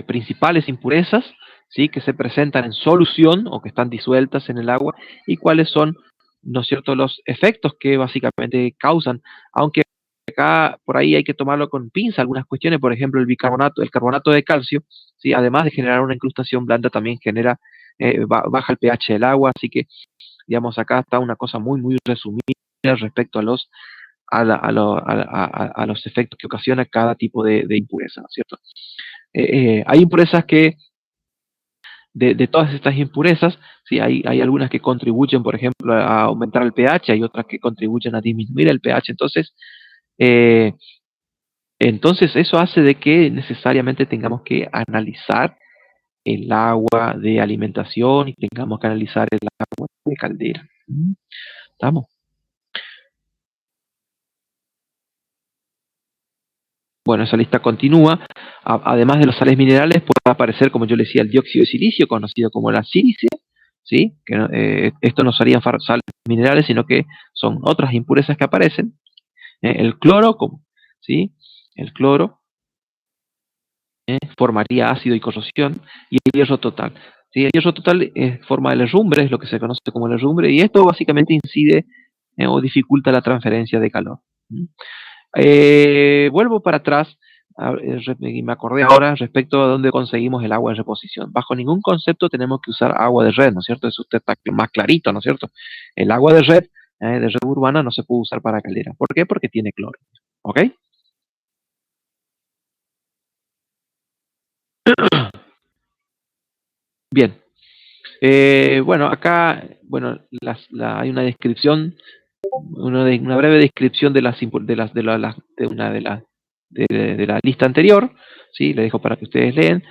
principales impurezas, ¿sí? Que se presentan en solución o que están disueltas en el agua y cuáles son, ¿no es cierto?, los efectos que básicamente causan, aunque acá por ahí hay que tomarlo con pinza algunas cuestiones, por ejemplo, el carbonato de calcio, ¿sí? Además de generar una incrustación blanda, también genera, baja el pH del agua, así que, digamos, acá está una cosa muy, muy resumida respecto a los efectos que ocasiona cada tipo de impureza, ¿no es cierto? Hay impurezas que, de todas estas impurezas, sí, hay algunas que contribuyen, por ejemplo, a aumentar el pH, hay otras que contribuyen a disminuir el pH, eh, entonces eso hace de que necesariamente tengamos que analizar el agua de alimentación y tengamos que analizar el agua de caldera. ¿Estamos? Bueno, esa lista continúa. Además de los sales minerales, puede aparecer, como yo le decía, el dióxido de silicio, conocido como la sílice, ¿sí? Que esto no serían sales minerales, sino que son otras impurezas que aparecen. El cloro, ¿sí? El cloro formaría ácido y corrosión, y el hierro total. ¿Sí? El hierro total es forma del herrumbre, es lo que se conoce como el herrumbre, y esto básicamente incide o dificulta la transferencia de calor. ¿Mm? Vuelvo para atrás y me acordé ahora respecto a dónde conseguimos el agua de reposición. Bajo ningún concepto tenemos que usar agua de red, ¿no es cierto? Eso usted está más clarito, ¿no es cierto? El agua de red urbana, no se puede usar para caldera. ¿Por qué? Porque tiene cloro. ¿Ok? Bien. Bueno, acá hay una descripción, una breve descripción de de la lista anterior, ¿sí? Le dejo para que ustedes lean.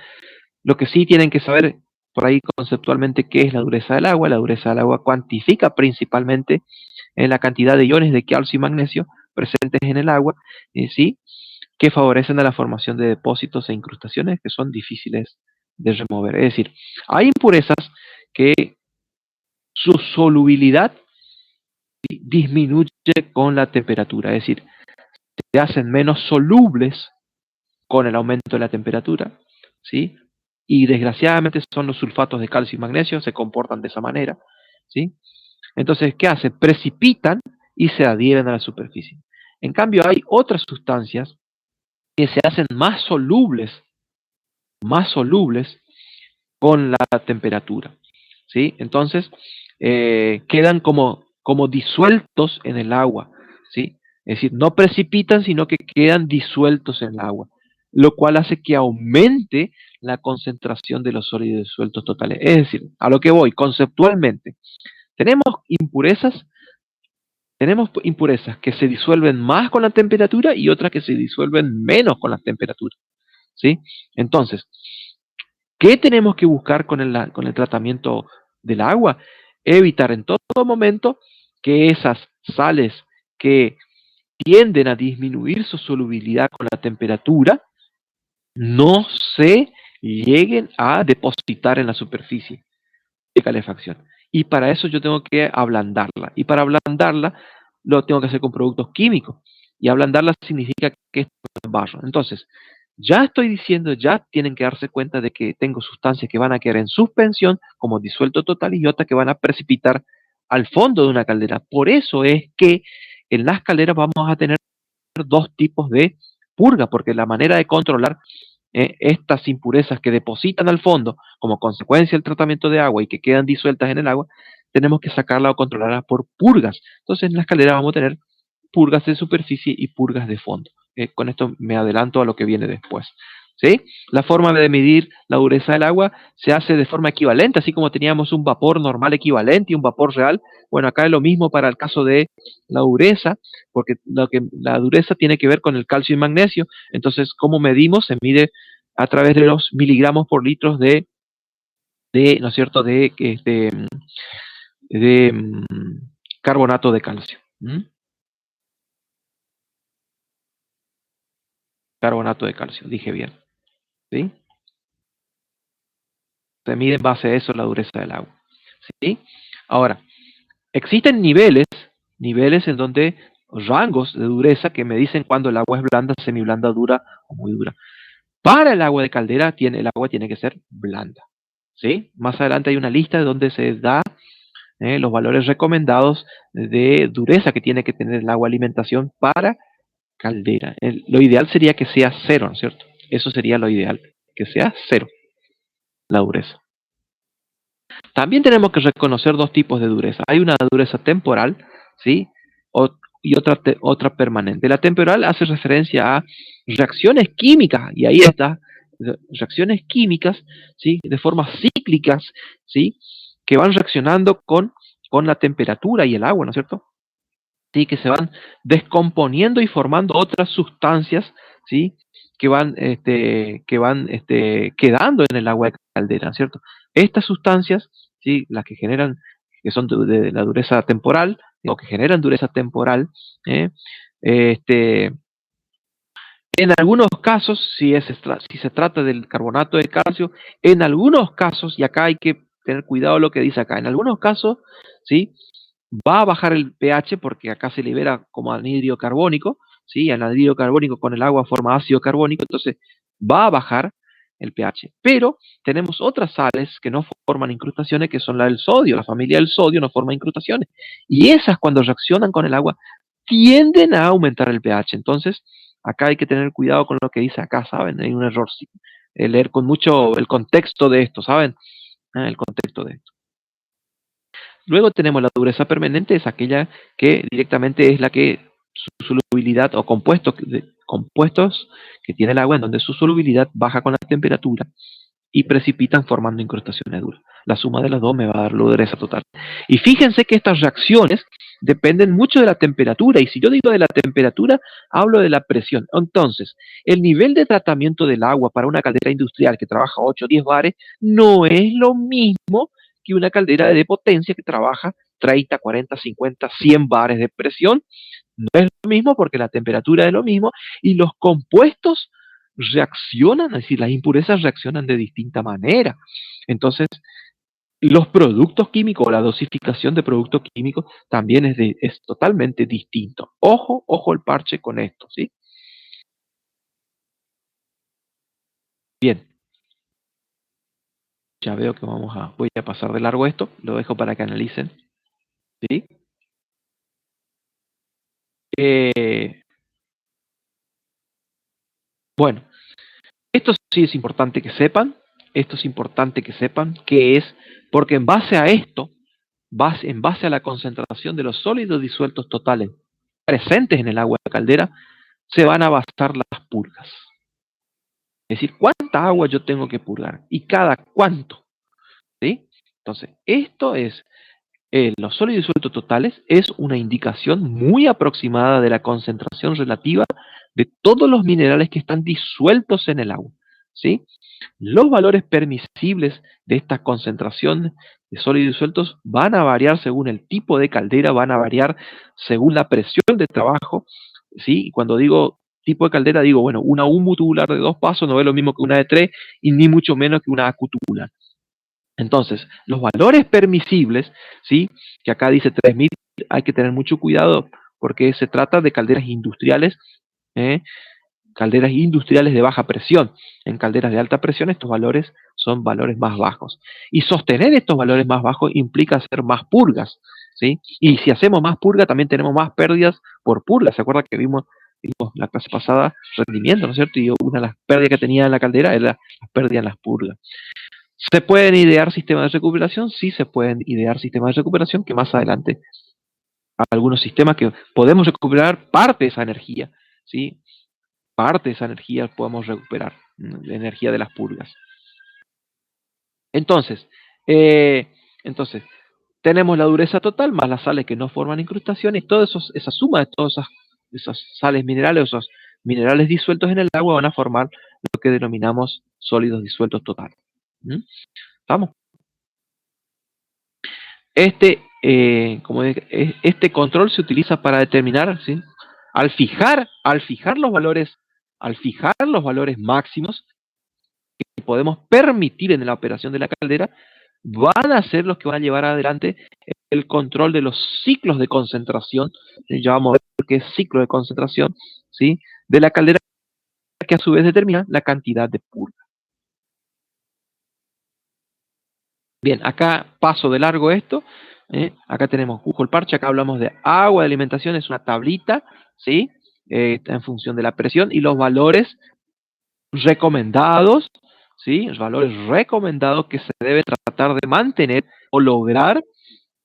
Lo que sí tienen que saber por ahí conceptualmente qué es la dureza del agua. La dureza del agua cuantifica principalmente en la cantidad de iones de calcio y magnesio presentes en el agua, ¿sí? Que favorecen a la formación de depósitos e incrustaciones que son difíciles de remover. Es decir, hay impurezas que su solubilidad disminuye con la temperatura, es decir, se hacen menos solubles con el aumento de la temperatura, ¿sí? Y desgraciadamente son los sulfatos de calcio y magnesio, se comportan de esa manera, ¿sí? Entonces, ¿qué hacen? Precipitan y se adhieren a la superficie. En cambio, hay otras sustancias que se hacen más solubles con la temperatura, ¿sí? Entonces, quedan como disueltos en el agua, ¿sí? Es decir, no precipitan, sino que quedan disueltos en el agua, lo cual hace que aumente la concentración de los sólidos disueltos totales. Es decir, a lo que voy, conceptualmente, tenemos impurezas, tenemos impurezas que se disuelven más con la temperatura y otras que se disuelven menos con la temperatura, ¿sí? Entonces, ¿qué tenemos que buscar con el tratamiento del agua? Evitar en todo momento que esas sales que tienden a disminuir su solubilidad con la temperatura no se lleguen a depositar en la superficie de calefacción. Y para eso yo tengo que ablandarla. Y para ablandarla lo tengo que hacer con productos químicos. Y ablandarla significa que esto es barro. Entonces, ya estoy diciendo, ya tienen que darse cuenta de que tengo sustancias que van a quedar en suspensión como disuelto total y otras que van a precipitar al fondo de una caldera. Por eso es que en las calderas vamos a tener dos tipos de purga, porque la manera de controlar estas impurezas que depositan al fondo como consecuencia del tratamiento de agua y que quedan disueltas en el agua, tenemos que sacarla o controlarla por purgas. Entonces en la escalera vamos a tener purgas de superficie y purgas de fondo. Con esto me adelanto a lo que viene después. ¿Sí? La forma de medir la dureza del agua se hace de forma equivalente, así como teníamos un vapor normal equivalente y un vapor real. Bueno, acá es lo mismo para el caso de la dureza, porque la dureza tiene que ver con el calcio y magnesio. Entonces, ¿cómo medimos? Se mide a través de los miligramos por litros ¿no es cierto?, de carbonato de calcio. ¿Mm? Carbonato de calcio, dije bien. ¿Sí? Se mide en base a eso la dureza del agua. ¿Sí? Ahora, existen niveles en donde rangos de dureza que me dicen cuando el agua es blanda, semiblanda, dura o muy dura. Para el agua de caldera, el agua tiene que ser blanda. ¿Sí? Más adelante hay una lista donde se da los valores recomendados de dureza que tiene que tener el agua alimentación para caldera. Lo ideal sería que sea cero, ¿no es cierto? Eso sería lo ideal, que sea cero la dureza. También tenemos que reconocer dos tipos de dureza. Hay una dureza temporal, ¿sí? Y otra permanente. La temporal hace referencia a reacciones químicas, y ahí está, reacciones químicas, ¿sí? De formas cíclicas, ¿sí? Que van reaccionando con la temperatura y el agua, ¿no es cierto? ¿Sí? Que se van descomponiendo y formando otras sustancias, ¿sí? Que van quedando en el agua de caldera, ¿cierto? Estas sustancias, ¿sí? Las que generan, que son de la dureza temporal, o que generan dureza temporal, ¿eh? Este, en algunos casos, si se trata del carbonato de calcio, en algunos casos, y acá hay que tener cuidado lo que dice acá, en algunos casos, ¿sí? Va a bajar el pH porque acá se libera como anhídrido carbónico, ¿sí? El anhídrido carbónico con el agua forma ácido carbónico, entonces va a bajar el pH. Pero tenemos otras sales que no forman incrustaciones, que son la del sodio, la familia del sodio no forma incrustaciones. Y esas cuando reaccionan con el agua tienden a aumentar el pH. Entonces, acá hay que tener cuidado con lo que dice acá, ¿saben? Hay un error, sí. Leer con mucho el contexto de esto, ¿saben? El contexto de esto. Luego tenemos la dureza permanente, es aquella que directamente es la que su solubilidad o compuestos que tiene el agua en donde su solubilidad baja con la temperatura y precipitan formando incrustaciones duras. La suma de las dos me va a dar la dureza total. Y fíjense que estas reacciones dependen mucho de la temperatura, y si yo digo de la temperatura, hablo de la presión. Entonces, el nivel de tratamiento del agua para una caldera industrial que trabaja 8 o 10 bares no es lo mismo que una caldera de potencia que trabaja 30, 40, 50, 100 bares de presión. No es lo mismo porque la temperatura es lo mismo y los compuestos reaccionan, es decir, las impurezas reaccionan de distinta manera. Entonces, los productos químicos, la dosificación de productos químicos también es totalmente distinto. Ojo, ojo el parche con esto, ¿sí? Bien, ya veo que voy a pasar de largo esto, lo dejo para que analicen, ¿sí? Eh, bueno, esto sí es importante que sepan, esto es importante que sepan qué es, porque en base a esto, en base a la concentración de los sólidos disueltos totales presentes en el agua de caldera, se van a bastar las purgas. Es decir, cuánta agua yo tengo que purgar y cada cuánto, ¿sí? Entonces, esto es, los sólidos disueltos totales es una indicación muy aproximada de la concentración relativa de todos los minerales que están disueltos en el agua, ¿sí? Los valores permisibles de esta concentración de sólidos disueltos van a variar según el tipo de caldera, van a variar según la presión de trabajo, ¿sí? Y cuando digo tipo de caldera, digo, bueno, una UMU tubular de 2 pasos no es lo mismo que una de 3 y ni mucho menos que una ACU tubular. Entonces, los valores permisibles, ¿sí? Que acá dice 3000, hay que tener mucho cuidado porque se trata de ¿eh? Calderas industriales de baja presión. En calderas de alta presión estos valores son valores más bajos. Y sostener estos valores más bajos implica hacer más purgas, ¿sí? Y si hacemos más purga también tenemos más pérdidas por purga. ¿Se acuerda que vimos la clase pasada rendimiento, ¿no es cierto? Y una de las pérdidas que tenía en la caldera era la pérdida en las purgas. ¿Se pueden idear sistemas de recuperación? Sí, se pueden idear sistemas de recuperación que más adelante algunos sistemas que podemos recuperar parte de esa energía, ¿sí? Parte de esa energía podemos recuperar, la energía de las purgas. Entonces, eh, entonces, tenemos la dureza total más las sales que no forman incrustaciones, y esa suma de todas esas sales minerales, esos minerales disueltos en el agua van a formar lo que denominamos sólidos disueltos totales. ¿Mm? ¿Estamos? Este control se utiliza para determinar, ¿sí? Al fijar los valores máximos que podemos permitir en la operación de la caldera, van a ser los que van a llevar adelante el control de los ciclos de concentración, llamamos que es ciclo de concentración, ¿sí? De la caldera, que a su vez determina la cantidad de purga. Bien, acá paso de largo esto. Acá tenemos Google Parche, acá hablamos de agua de alimentación, es una tablita, ¿sí? Está en función de la presión y los valores recomendados, ¿sí? Los valores recomendados que se debe tratar de mantener o lograr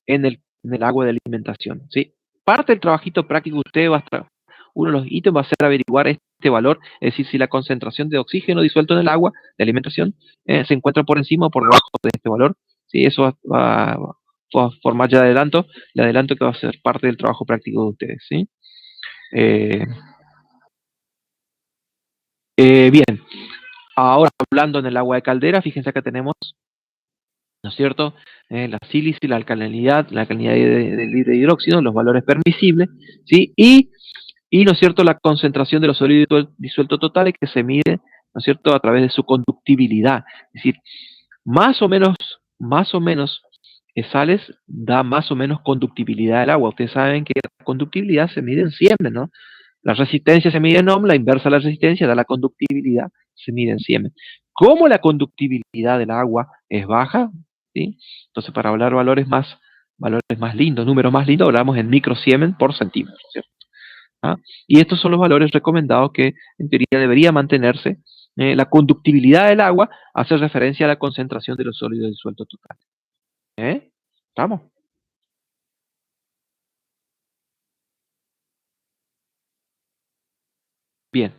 en el agua de alimentación, ¿sí? Parte del trabajito práctico usted va a estar, uno de los ítems va a ser averiguar este valor, es decir, si la concentración de oxígeno disuelto en el agua de alimentación se encuentra por encima o por debajo de este valor, ¿sí? Eso va a formar ya le adelanto que va a ser parte del trabajo práctico de ustedes, ¿sí? Eh, bien, ahora hablando en el agua de caldera, fíjense acá tenemos, ¿no es cierto? La sílice, la alcalinidad de hidróxido, los valores permisibles, ¿sí? Y, ¿no es cierto?, la concentración de los sólidos disueltos totales que se mide, ¿no es cierto?, a través de su conductibilidad. Es decir, más o menos, sales da más o menos conductibilidad del agua. Ustedes saben que la conductibilidad se mide en Siemens, ¿no? La resistencia se mide en ohm, la inversa de la resistencia da la conductibilidad, se mide en Siemens. Como la conductibilidad del agua es baja, ¿sí? Entonces para hablar valores más lindos, números más lindos, hablamos en microsiemens por centímetro, ¿cierto? ¿Ah? Y estos son los valores recomendados que en teoría debería mantenerse. La conductibilidad del agua hace referencia a la concentración de los sólidos disueltos totales. ¿Estamos? Bien.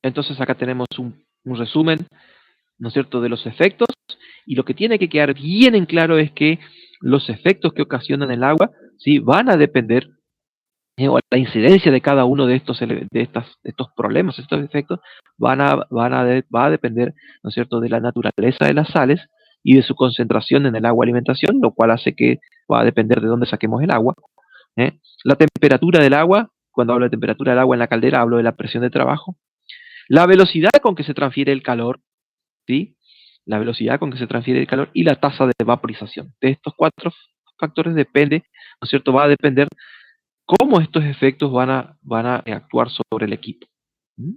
Entonces acá tenemos un resumen, ¿no es cierto?, de los efectos, y lo que tiene que quedar bien en claro es que los efectos que ocasionan el agua, ¿sí?, van a depender, o la incidencia de cada uno de estos problemas, estos efectos, va a depender, ¿no es cierto?, de la naturaleza de las sales y de su concentración en el agua alimentación, lo cual hace que va a depender de dónde saquemos el agua. La temperatura del agua, cuando hablo de temperatura del agua en la caldera, hablo de la presión de trabajo. La velocidad con que se transfiere el calor, ¿sí? La velocidad con que se transfiere el calor y la tasa de vaporización. De estos 4 factores depende, ¿no es cierto? Va a depender cómo estos efectos van a actuar sobre el equipo. ¿Mm?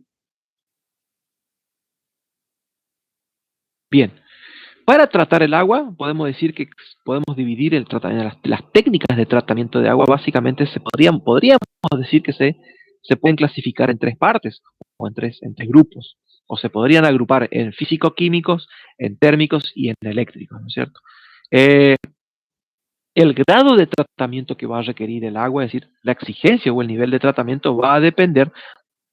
Bien, para tratar el agua, podemos decir que podemos dividir las técnicas de tratamiento de agua, básicamente podríamos decir que se pueden clasificar en 3 partes o en tres grupos, o se podrían agrupar en físico-químicos, en térmicos y en eléctricos, ¿no es cierto? Eh, El grado de tratamiento que va a requerir el agua, es decir, la exigencia o el nivel de tratamiento va a depender,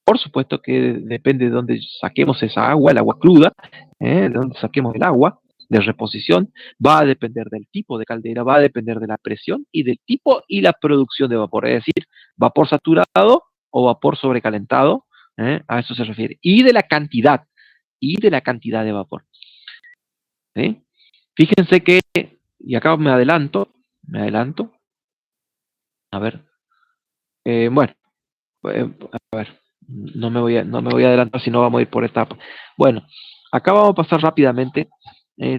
por supuesto que depende de dónde saquemos esa agua, el agua cruda, de dónde saquemos el agua de reposición, va a depender del tipo de caldera, va a depender de la presión y del tipo y la producción de vapor, es decir, vapor saturado o vapor sobrecalentado, a eso se refiere, y de la cantidad de vapor. ¿Sí? Fíjense que, y acá me adelanto, a ver, bueno, a ver, no me voy a adelantar si no vamos a ir por etapas. Bueno, acá vamos a pasar rápidamente.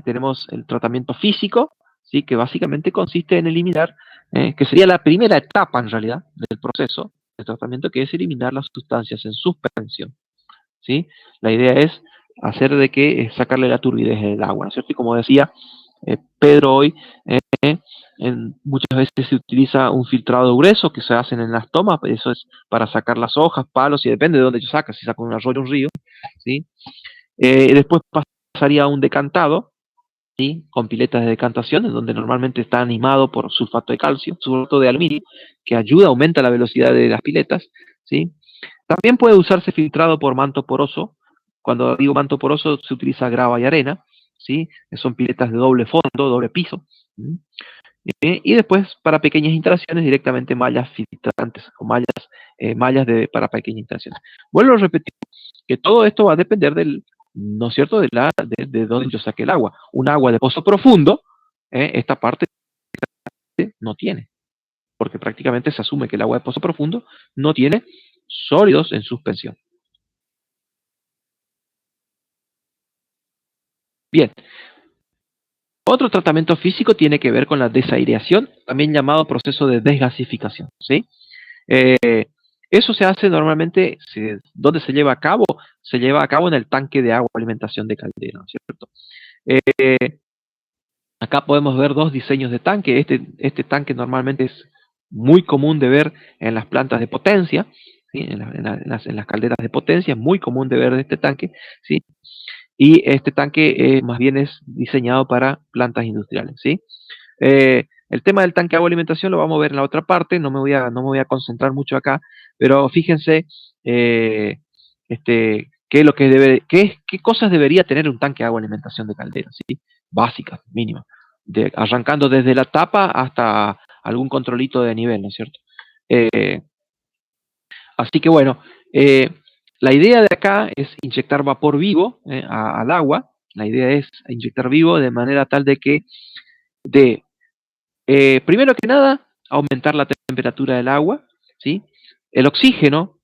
Tenemos el tratamiento físico, ¿sí? Que básicamente consiste en eliminar, que sería la primera etapa en realidad del proceso de tratamiento, que es eliminar las sustancias en suspensión, ¿sí? La idea es hacer de que sacarle la turbidez del agua, ¿no es cierto? Y como decía Pedro hoy, muchas veces se utiliza un filtrado grueso que se hacen en las tomas, eso es para sacar las hojas, palos, y depende de dónde yo saco, si saco un arroyo o un río, ¿sí? Después pasaría a un decantado, ¿sí? Con piletas de decantación, en donde normalmente está animado por sulfato de calcio, sulfato de aluminio, que ayuda, aumenta la velocidad de las piletas, ¿sí? También puede usarse filtrado por manto poroso. Cuando digo manto poroso se utiliza grava y arena, ¿sí? Son piletas de doble fondo, doble piso. ¿Sí? Y después para pequeñas instalaciones directamente mallas filtrantes o mallas para pequeñas instalaciones. Vuelvo a repetir que todo esto va a depender ¿no es cierto?, de dónde yo saque el agua. Un agua de pozo profundo, esta parte no tiene, porque prácticamente se asume que el agua de pozo profundo no tiene sólidos en suspensión. Bien, otro tratamiento físico tiene que ver con la desaireación, también llamado proceso de desgasificación, ¿sí? Eh, Eso se hace normalmente, ¿dónde se lleva a cabo? Se lleva a cabo en el tanque de agua alimentación de caldera, ¿no es cierto? Acá podemos ver dos diseños de tanque. Este tanque normalmente es muy común de ver en las plantas de potencia, ¿sí? En las calderas de potencia, es muy común de ver este tanque, ¿sí? Y este tanque más bien es diseñado para plantas industriales, ¿sí? El tema del tanque de agua alimentación lo vamos a ver en la otra parte, no me voy a concentrar mucho acá, pero fíjense eh, qué es lo que qué cosas debería tener un tanque de agua alimentación de caldera, ¿sí? Básicas, mínimas, arrancando desde la tapa hasta algún controlito de nivel, ¿no es cierto? Eh, Así que bueno, la idea de acá es inyectar vapor vivo al agua. La idea es inyectar vivo de manera tal de que de primero que nada, aumentar la temperatura del agua, ¿sí? El oxígeno,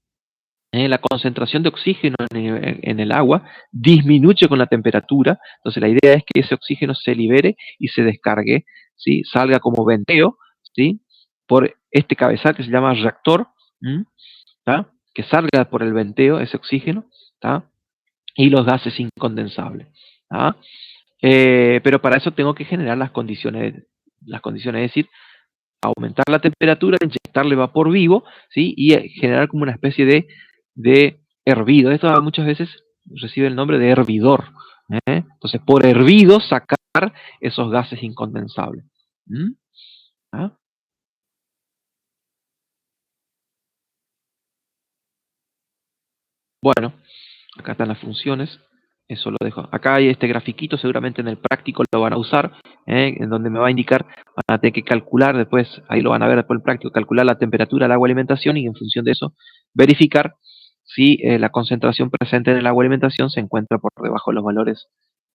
la concentración de oxígeno en el agua disminuye con la temperatura, entonces la idea es que ese oxígeno se libere y se descargue, ¿sí? Salga como venteo, ¿sí? Por este cabezal que se llama reactor, ¿tá? Que salga por el venteo ese oxígeno, ¿tá? Y los gases incondensables, ¿tá? Pero para eso tengo que generar las condiciones, es decir, aumentar la temperatura, inyectarle vapor vivo, ¿sí? Y generar como una especie de hervido. Esto muchas veces recibe el nombre de hervidor. Entonces, por hervido, sacar esos gases incondensables. ¿Mm? ¿Ah? Bueno, acá están las funciones. Eso lo dejo. Acá hay este grafiquito, seguramente en el práctico lo van a usar, en donde me va a indicar, van a tener que calcular después, ahí lo van a ver después en el práctico, calcular la temperatura del agua alimentación y en función de eso verificar si la concentración presente en el agua alimentación se encuentra por debajo de los valores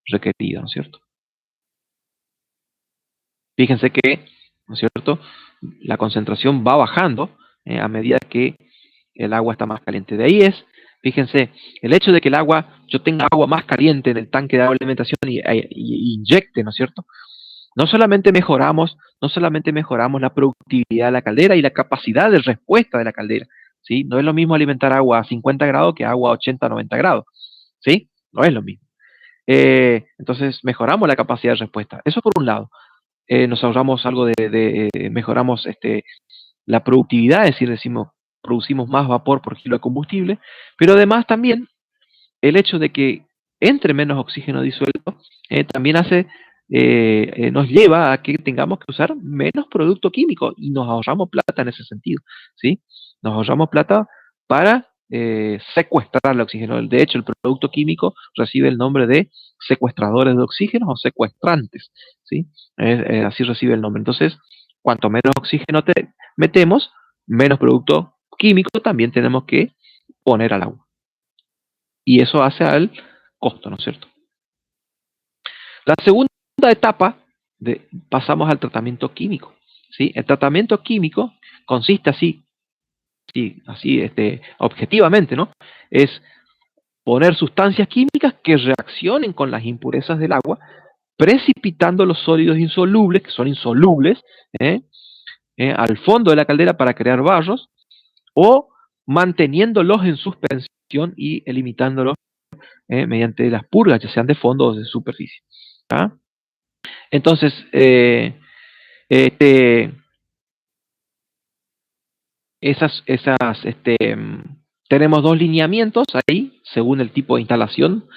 requeridos, ¿no es cierto? Fíjense que, ¿no es cierto?, la concentración va bajando a medida que el agua está más caliente. De ahí fíjense, el hecho de que yo tenga agua más caliente en el tanque de agua de alimentación y inyecte, ¿no es cierto? No solamente mejoramos la productividad de la caldera y la capacidad de respuesta de la caldera, ¿sí? No es lo mismo alimentar agua a 50 grados que agua a 80, 90 grados, ¿sí? No es lo mismo. Entonces, mejoramos la capacidad de respuesta. Eso por un lado. Nos ahorramos algo mejoramos la productividad, es decir, producimos más vapor por kilo de combustible, pero además también el hecho de que entre menos oxígeno disuelto también hace nos lleva a que tengamos que usar menos producto químico y nos ahorramos plata en ese sentido, ¿sí? Nos ahorramos plata para secuestrar el oxígeno. De hecho, el producto químico recibe el nombre de secuestradores de oxígeno o secuestrantes, ¿sí? Así recibe el nombre. Entonces, cuanto menos oxígeno metemos, menos producto químico también tenemos que poner al agua. Y eso hace al costo, ¿no es cierto? La segunda etapa, pasamos al tratamiento químico, ¿sí? El tratamiento químico consiste objetivamente, ¿no? Es poner sustancias químicas que reaccionen con las impurezas del agua, precipitando los sólidos insolubles, que son insolubles, ¿eh? Al fondo de la caldera para crear barros, o manteniéndolos en suspensión y eliminándolos mediante las purgas, ya sean de fondo o de superficie. ¿Ah? Entonces, este, tenemos dos lineamientos ahí, según el tipo de instalación.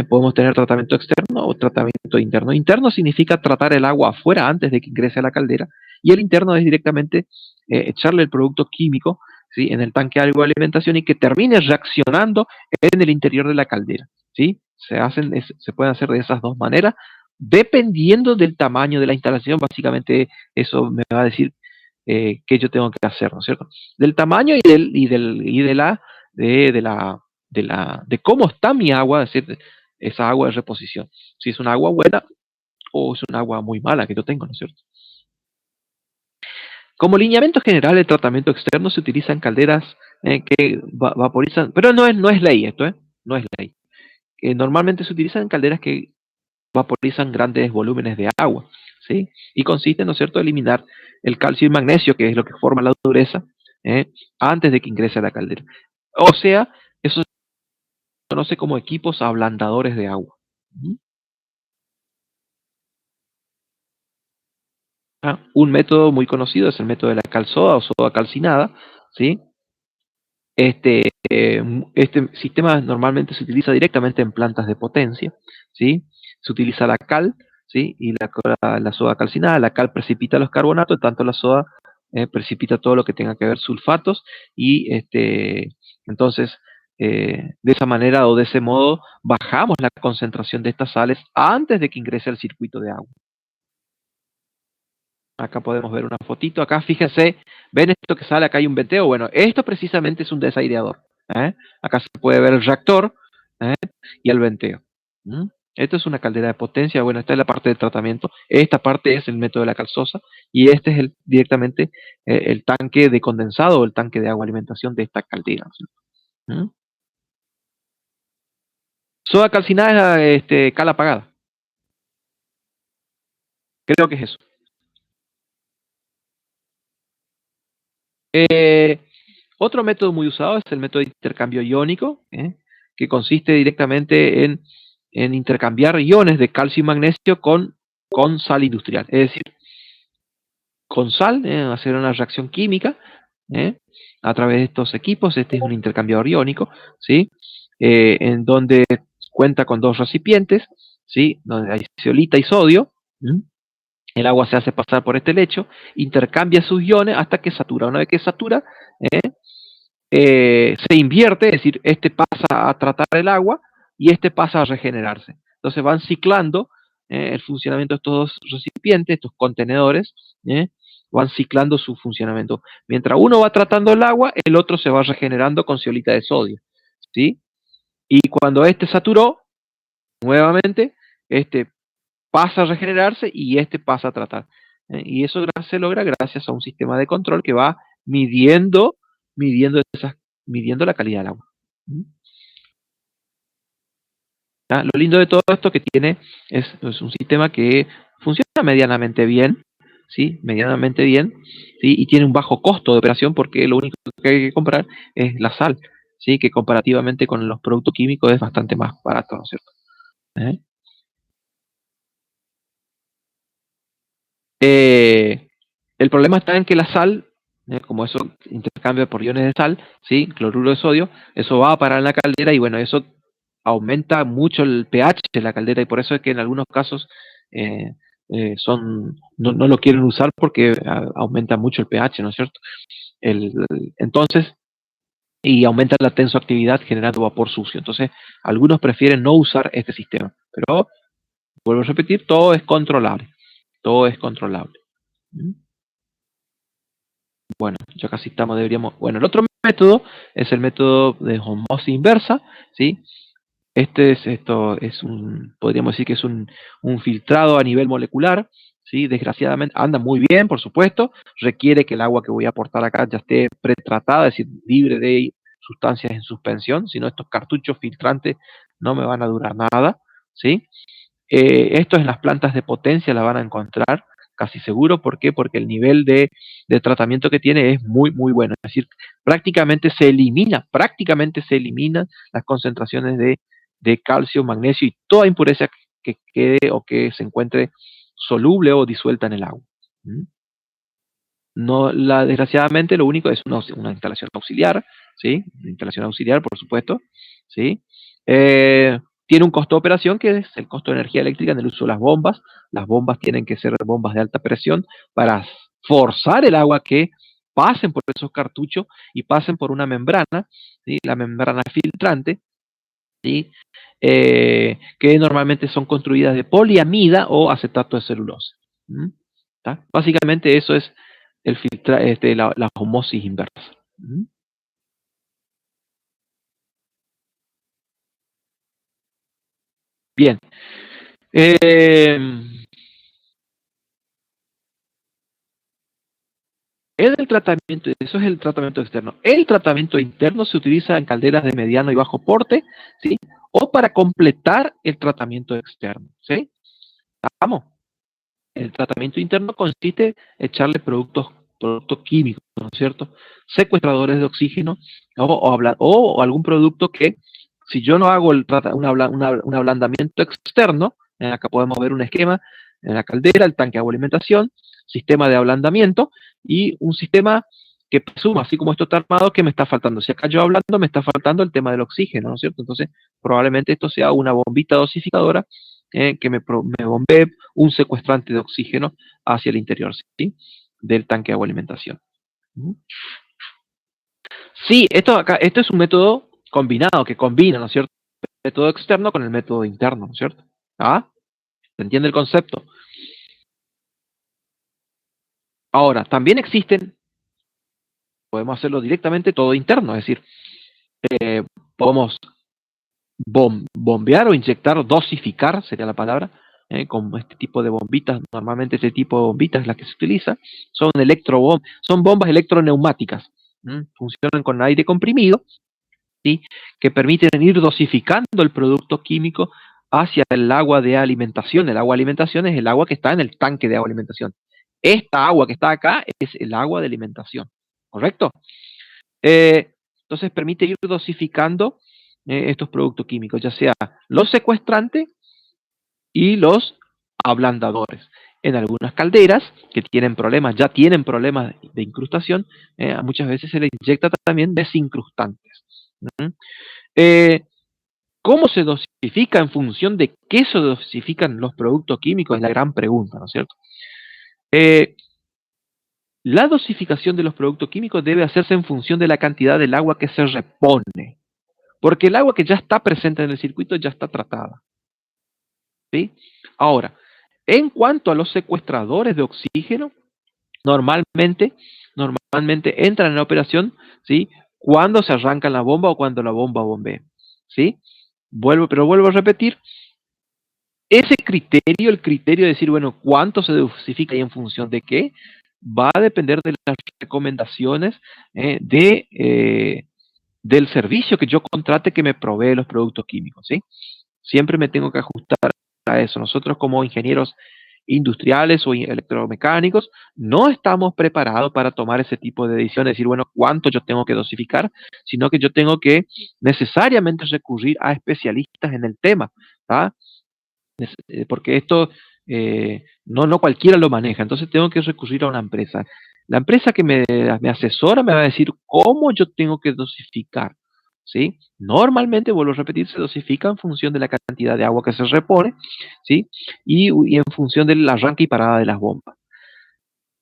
Podemos tener tratamiento externo o tratamiento interno. Interno significa tratar el agua afuera antes de que ingrese a la caldera, y el interno es directamente echarle el producto químico, ¿sí?, en el tanque de agua de alimentación y que termine reaccionando en el interior de la caldera, ¿sí? Se pueden hacer de esas dos maneras, dependiendo del tamaño de la instalación. Básicamente eso me va a decir qué yo tengo que hacer, ¿no es cierto? Del tamaño de cómo está mi agua, es decir, esa agua de reposición. Si es un agua buena o es un agua muy mala que yo tengo, ¿no es cierto? Como lineamiento general, el tratamiento externo se utiliza en calderas que vaporizan, pero no es ley esto, ¿eh? No es ley. Normalmente se utiliza en calderas que vaporizan grandes volúmenes de agua, ¿sí? Y consiste, ¿no es cierto?, en eliminar el calcio y magnesio, que es lo que forma la dureza, ¿eh?, antes de que ingrese a la caldera. O sea, eso se conoce como equipos ablandadores de agua. ¿Mm? Un método muy conocido es el método de la cal soda o soda calcinada, ¿sí? Este sistema normalmente se utiliza directamente en plantas de potencia, ¿sí? Se utiliza la cal, ¿sí?, y la soda calcinada. La cal precipita los carbonatos, tanto la soda precipita todo lo que tenga que ver sulfatos, y entonces de esa manera o de ese modo bajamos la concentración de estas sales antes de que ingrese al circuito de agua. Acá podemos ver una fotito. Acá fíjense, ven esto que sale, acá hay un venteo. Bueno, esto precisamente es un desaireador. ¿Eh? Acá se puede ver el reactor ¿eh?, y el venteo. ¿Mm? Esto es una caldera de potencia. Bueno, esta es la parte de tratamiento. Esta parte es el método de la calzosa. Y este es directamente el tanque de condensado o el tanque de agua alimentación de esta caldera. ¿Sí? ¿Mm? Soda calcinada es cal apagada. Creo que es eso. Eh, Otro método muy usado es el método de intercambio iónico, que consiste directamente en intercambiar iones de calcio y magnesio con sal industrial. Es decir, con sal, hacer una reacción química ¿eh? A través de estos equipos. Este es un intercambiador iónico, ¿sí? En donde cuenta con dos recipientes, ¿sí?, donde hay zeolita y sodio. ¿Mm? El agua se hace pasar por este lecho, intercambia sus iones hasta que satura. Una vez que satura, se invierte, es decir, este pasa a tratar el agua y este pasa a regenerarse. Entonces van ciclando el funcionamiento de estos dos recipientes, estos contenedores, van ciclando su funcionamiento. Mientras uno va tratando el agua, el otro se va regenerando con zeolita de sodio, ¿sí? Y cuando este saturó, nuevamente, este pasa a regenerarse y este pasa a tratar. Y eso se logra gracias a un sistema de control que va midiendo, midiendo, midiendo la calidad del agua. ¿Mm? Lo lindo de todo esto que tiene es un sistema que funciona medianamente bien, ¿sí? Medianamente bien, ¿sí? Y tiene un bajo costo de operación porque lo único que hay que comprar es la sal, ¿sí?, que comparativamente con los productos químicos es bastante más barato, ¿no es cierto? ¿Eh? Eh, el problema está en que la sal, como eso intercambia por iones de sal, ¿sí?, cloruro de sodio, eso va a parar en la caldera y bueno, eso aumenta mucho el pH de la caldera, y por eso es que en algunos casos no lo quieren usar porque aumenta mucho el pH, ¿no es cierto? Entonces, y aumenta la tensoactividad generando vapor sucio. Entonces, algunos prefieren no usar este sistema. Pero, vuelvo a repetir, todo es controlable. Todo es controlable. ¿Mm? Bueno, ya casi estamos, deberíamos. Bueno, el otro método es el método de osmosis inversa, ¿sí? Esto es podríamos decir que es un filtrado a nivel molecular, ¿sí? Desgraciadamente anda muy bien, por supuesto, requiere que el agua que voy a aportar acá ya esté pretratada, es decir, libre de sustancias en suspensión, si no estos cartuchos filtrantes no me van a durar nada, ¿sí? Esto en las plantas de potencia la van a encontrar casi seguro. ¿Por qué? Porque el nivel de tratamiento que tiene es muy, muy bueno. Es decir, prácticamente se eliminan las concentraciones de calcio, magnesio y toda impureza que quede o que se encuentre soluble o disuelta en el agua. ¿Mm? No, desgraciadamente lo único es una instalación auxiliar, ¿sí? Una instalación auxiliar, por supuesto, ¿sí? Tiene un costo de operación que es el costo de energía eléctrica en el uso de las bombas. Las bombas tienen que ser bombas de alta presión para forzar el agua que pasen por esos cartuchos y pasen por una membrana, ¿sí? La membrana filtrante, ¿sí? Que normalmente son construidas de poliamida o acetato de celulosa. ¿Mm? ¿Tá? Básicamente eso es la osmosis inversa. ¿Mm? Bien. Eh, el tratamiento, eso es el tratamiento externo. El tratamiento interno se utiliza en calderas de mediano y bajo porte, ¿sí? O para completar el tratamiento externo, ¿sí? Vamos. El tratamiento interno consiste en echarle productos químicos, ¿no es cierto? Secuestradores de oxígeno o algún producto que, si yo no hago un ablandamiento externo, acá podemos ver un esquema en la caldera, el tanque de agua alimentación, sistema de ablandamiento y un sistema que presuma, así como esto está armado, que me está faltando. Si acá yo hablando, me está faltando el tema del oxígeno, ¿no es cierto? Entonces, probablemente esto sea una bombita dosificadora que me bombee un secuestrante de oxígeno hacia el interior, ¿sí? Del tanque de agua alimentación. ¿Mm? Sí, esto es un método combinado, que combina, ¿no es cierto? El método externo con el método interno, ¿no es cierto? ¿Ah? ¿Se entiende el concepto? Ahora, también podemos hacerlo directamente todo interno, es decir, podemos bombear o inyectar, dosificar sería la palabra, con este tipo de bombitas. Normalmente este tipo de bombitas, las que se utiliza, son bombas electroneumáticas. Funcionan con aire comprimido, ¿sí? Que permiten ir dosificando el producto químico hacia el agua de alimentación. El agua de alimentación es el agua que está en el tanque de agua de alimentación. Esta agua que está acá es el agua de alimentación, ¿correcto? Eh, entonces permite ir dosificando estos productos químicos, ya sea los secuestrantes y los ablandadores. En algunas calderas que ya tienen problemas de incrustación, muchas veces se le inyecta también desincrustantes. ¿Mm? Eh, ¿Cómo se dosifica? ¿En función de qué se dosifican los productos químicos? Es la gran pregunta, ¿no es cierto? Eh, la dosificación de los productos químicos debe hacerse en función de la cantidad del agua que se repone, porque el agua que ya está presente en el circuito ya está tratada, ¿sí? Ahora, en cuanto a los secuestradores de oxígeno, normalmente, normalmente entran en operación, ¿sí? Cuando se arranca la bomba o cuando la bomba bombea, ¿sí? Pero vuelvo a repetir, ese criterio, el criterio de decir, bueno, cuánto se dosifica y en función de qué, va a depender de las recomendaciones del servicio que yo contrate que me provee los productos químicos, ¿sí? Siempre me tengo que ajustar a eso. Nosotros como ingenieros industriales o electromecánicos no estamos preparados para tomar ese tipo de decisiones, decir, bueno, cuánto yo tengo que dosificar, sino que yo tengo que necesariamente recurrir a especialistas en el tema, ¿tá? Porque esto no cualquiera lo maneja, entonces tengo que recurrir a una empresa. La empresa que me asesora me va a decir cómo yo tengo que dosificar, ¿sí? Normalmente, vuelvo a repetir, se dosifica en función de la cantidad de agua que se repone, ¿sí? Y en función del arranque y parada de las bombas.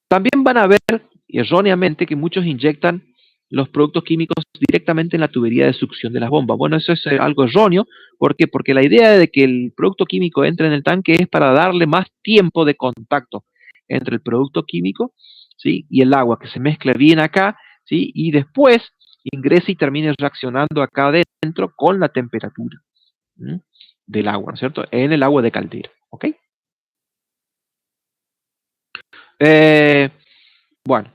También van a ver erróneamente que muchos inyectan los productos químicos directamente en la tubería de succión de las bombas. Bueno, eso es algo erróneo. ¿Por qué? Porque la idea de que el producto químico entre en el tanque es para darle más tiempo de contacto entre el producto químico, ¿sí? Y el agua, que se mezcle bien acá, ¿sí? Y después ingrese y termine reaccionando acá adentro con la temperatura, ¿m? Del agua, ¿no es cierto? En el agua de caldera, ¿ok? Eh, bueno,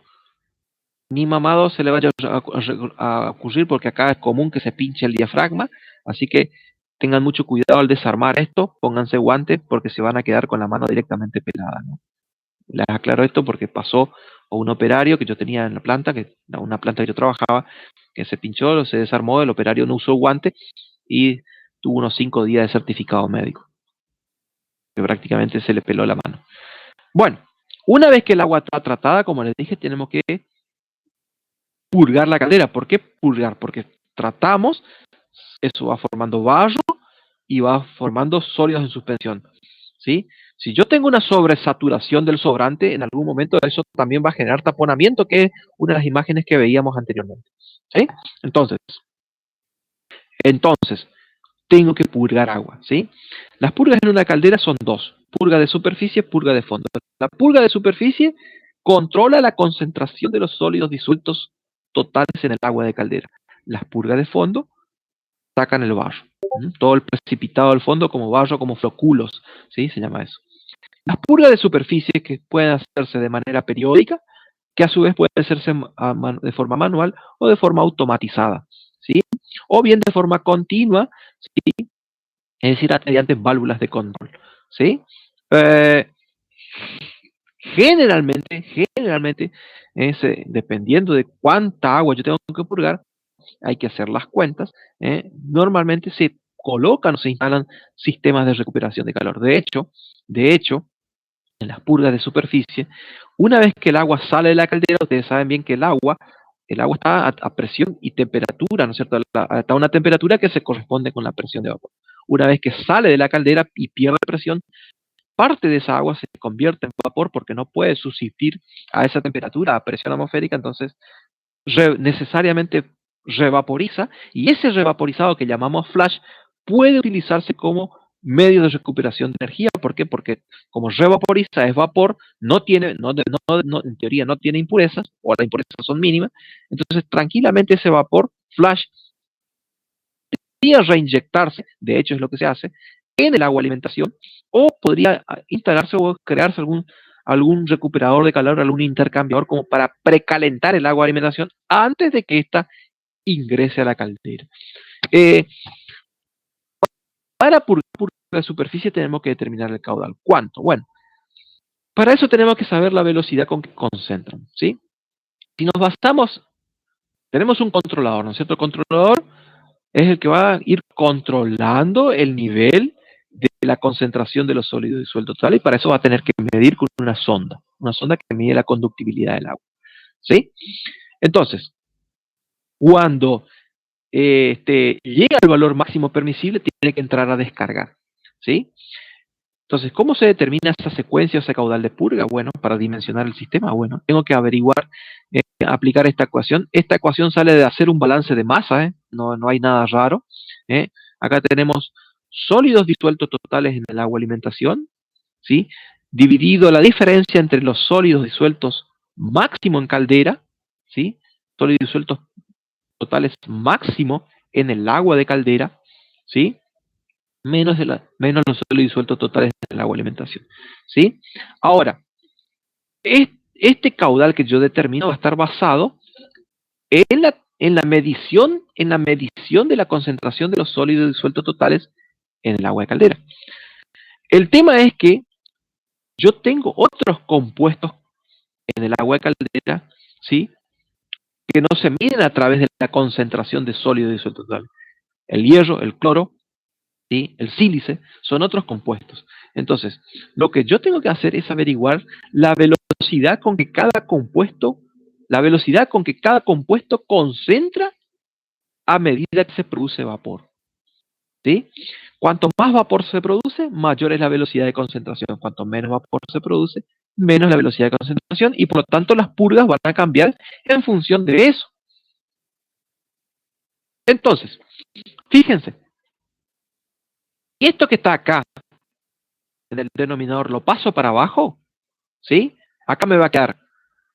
ni mamado se le vaya a ocurrir porque acá es común que se pinche el diafragma, así que tengan mucho cuidado al desarmar esto, pónganse guantes porque se van a quedar con la mano directamente pelada, ¿no? Les aclaro esto porque pasó a un operario que yo tenía en la planta, una planta que yo trabajaba, que se pinchó, se desarmó, el operario no usó guante y tuvo unos 5 días de certificado médico, que prácticamente se le peló la mano. Bueno, una vez que el agua está tratada, como les dije, tenemos que purgar la caldera. ¿Por qué purgar? Porque tratamos, eso va formando barro y va formando sólidos en suspensión, ¿sí? Si yo tengo una sobresaturación del sobrante, en algún momento eso también va a generar taponamiento, que es una de las imágenes que veíamos anteriormente, ¿sí? Entonces, entonces, tengo que purgar agua, ¿sí? Las purgas en una caldera son dos: purga de superficie, purga de fondo. La purga de superficie controla la concentración de los sólidos disueltos totales en el agua de caldera. Las purgas de fondo sacan el barro, todo el precipitado del fondo como barro, como flóculos, ¿sí? Se llama eso. Las purgas de superficie, que pueden hacerse de manera periódica, que a su vez puede hacerse de forma manual o de forma automatizada, ¿sí? O bien de forma continua, ¿sí? Es decir, mediante válvulas de control, ¿sí? Eh, generalmente, dependiendo de cuánta agua yo tengo que purgar, hay que hacer las cuentas. Normalmente se colocan o se instalan sistemas de recuperación de calor. De hecho, en las purgas de superficie, una vez que el agua sale de la caldera, ustedes saben bien que el agua está a presión y temperatura, ¿no es cierto? Está a una temperatura que se corresponde con la presión de vapor. Una vez que sale de la caldera y pierde presión, parte de esa agua se convierte en vapor porque no puede subsistir a esa temperatura, a presión atmosférica, entonces necesariamente revaporiza, y ese revaporizado que llamamos flash puede utilizarse como medio de recuperación de energía. ¿Por qué? Porque como revaporiza, es vapor, no tiene, en teoría no tiene impurezas, o las impurezas son mínimas, entonces tranquilamente ese vapor flash podría reinyectarse, de hecho es lo que se hace, en el agua alimentación, o podría instalarse o crearse algún recuperador de calor, algún intercambiador como para precalentar el agua de alimentación antes de que ésta ingrese a la caldera. Eh, para purgar la superficie tenemos que determinar el caudal. ¿Cuánto? Bueno, para eso tenemos que saber la velocidad con que concentran, ¿sí? Si nos basamos, tenemos un controlador, ¿no es cierto? El controlador es el que va a ir controlando el nivel de la concentración de los sólidos disueltos total, y para eso va a tener que medir con una sonda que mide la conductibilidad del agua, ¿sí? Entonces, cuando llega al valor máximo permisible, tiene que entrar a descargar, ¿sí? Entonces, ¿cómo se determina esa secuencia o ese caudal de purga? Bueno, para dimensionar el sistema, bueno, tengo que averiguar, aplicar esta ecuación. Esta ecuación sale de hacer un balance de masa, no hay nada raro. ¿eh? Acá tenemos sólidos disueltos totales en el agua alimentación, ¿sí? Dividido la diferencia entre los sólidos disueltos máximo en caldera, ¿sí? Sólidos disueltos totales máximo en el agua de caldera, ¿sí? Menos los sólidos disueltos totales en el agua de alimentación, ¿sí? Ahora, este caudal que yo determino va a estar basado en la medición de la concentración de los sólidos disueltos totales en el agua de caldera. El tema es que yo tengo otros compuestos en el agua de caldera, ¿sí? Que no se miden a través de la concentración de sólidos disueltos totales. El hierro, el cloro, ¿sí? El sílice, son otros compuestos. Entonces, lo que yo tengo que hacer es averiguar la velocidad con que cada compuesto concentra a medida que se produce vapor, ¿sí? Cuanto más vapor se produce, mayor es la velocidad de concentración. Cuanto menos vapor se produce, menos la velocidad de concentración y por lo tanto las purgas van a cambiar en función de eso. Entonces, fíjense, esto que está acá en el denominador lo paso para abajo, ¿sí? Acá me va a quedar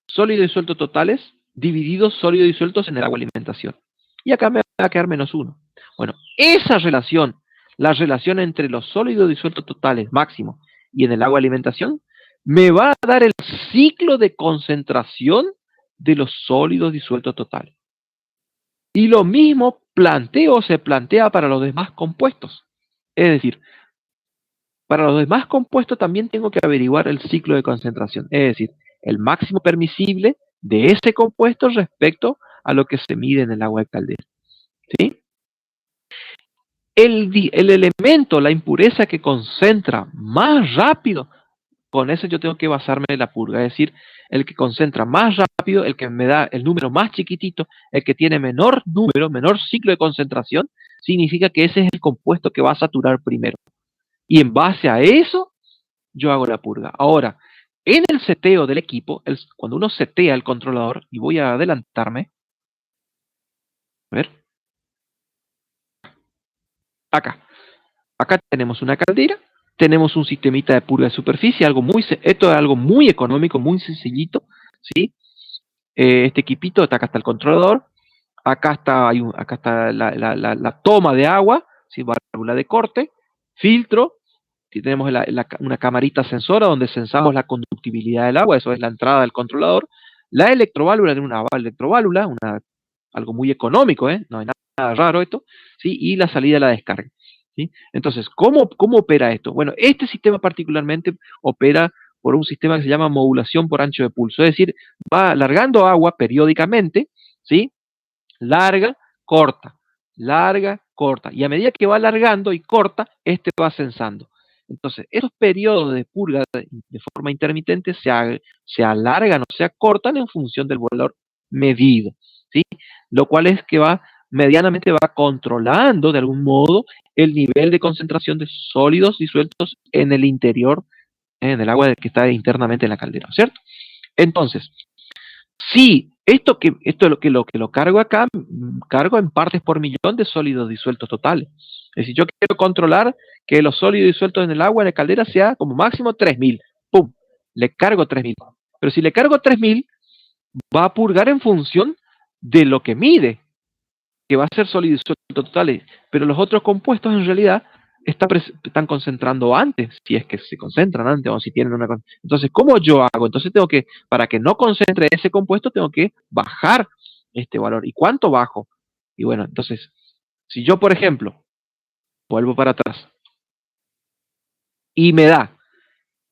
sólido y disueltos totales divididos sólidos y disueltos en el agua alimentación. Y acá me va a quedar -1. Bueno, esa relación, la relación entre los sólidos disueltos totales máximo y en el agua alimentación, me va a dar el ciclo de concentración de los sólidos disueltos totales. Y lo mismo se plantea para los demás compuestos. Es decir, para los demás compuestos también tengo que averiguar el ciclo de concentración, es decir, el máximo permisible de ese compuesto respecto a lo que se mide en el agua de caldera, ¿sí? El elemento, la impureza que concentra más rápido, con eso yo tengo que basarme en la purga, es decir, el que concentra más rápido, el que me da el número más chiquitito, el que tiene menor número, menor ciclo de concentración, significa que ese es el compuesto que va a saturar primero. Y en base a eso, yo hago la purga. Ahora, en el seteo del equipo, cuando uno setea el controlador, y voy a adelantarme, a ver, acá. Acá tenemos una caldera, tenemos un sistemita de purga de superficie, esto es algo muy económico, muy sencillito, ¿sí? Este equipito, acá está el controlador, acá está la toma de agua, ¿sí? Válvula de corte, filtro, tenemos una camarita sensora donde sensamos la conductibilidad del agua, eso es la entrada del controlador, la electroválvula, una electroválvula, algo muy económico, no hay nada raro esto, ¿sí? Y la salida de la descarga, ¿sí? Entonces, ¿cómo opera esto? Bueno, este sistema particularmente opera por un sistema que se llama modulación por ancho de pulso, es decir, va largando agua periódicamente, ¿sí? Larga, corta, larga, corta. Y a medida que va alargando y corta, este va censando. Entonces, esos periodos de purga de forma intermitente se alargan o se acortan en función del valor medido, ¿sí? Lo cual es que medianamente va controlando de algún modo el nivel de concentración de sólidos disueltos en el interior, en el agua que está internamente en la caldera, ¿cierto? Entonces, sí, esto es lo cargo acá, cargo en partes por millón de sólidos disueltos totales. Es decir, yo quiero controlar que los sólidos disueltos en el agua, en la caldera, sea como máximo 3000. ¡Pum! Le cargo 3000. Pero si le cargo 3000, va a purgar en función de lo que mide, que va a ser sólidos disueltos totales. Pero los otros compuestos en realidad están concentrando antes, si es que se concentran antes o si tienen Entonces, ¿cómo yo hago? Entonces para que no concentre ese compuesto, tengo que bajar este valor. ¿Y cuánto bajo? Y bueno, entonces, si yo, por ejemplo, vuelvo para atrás y me da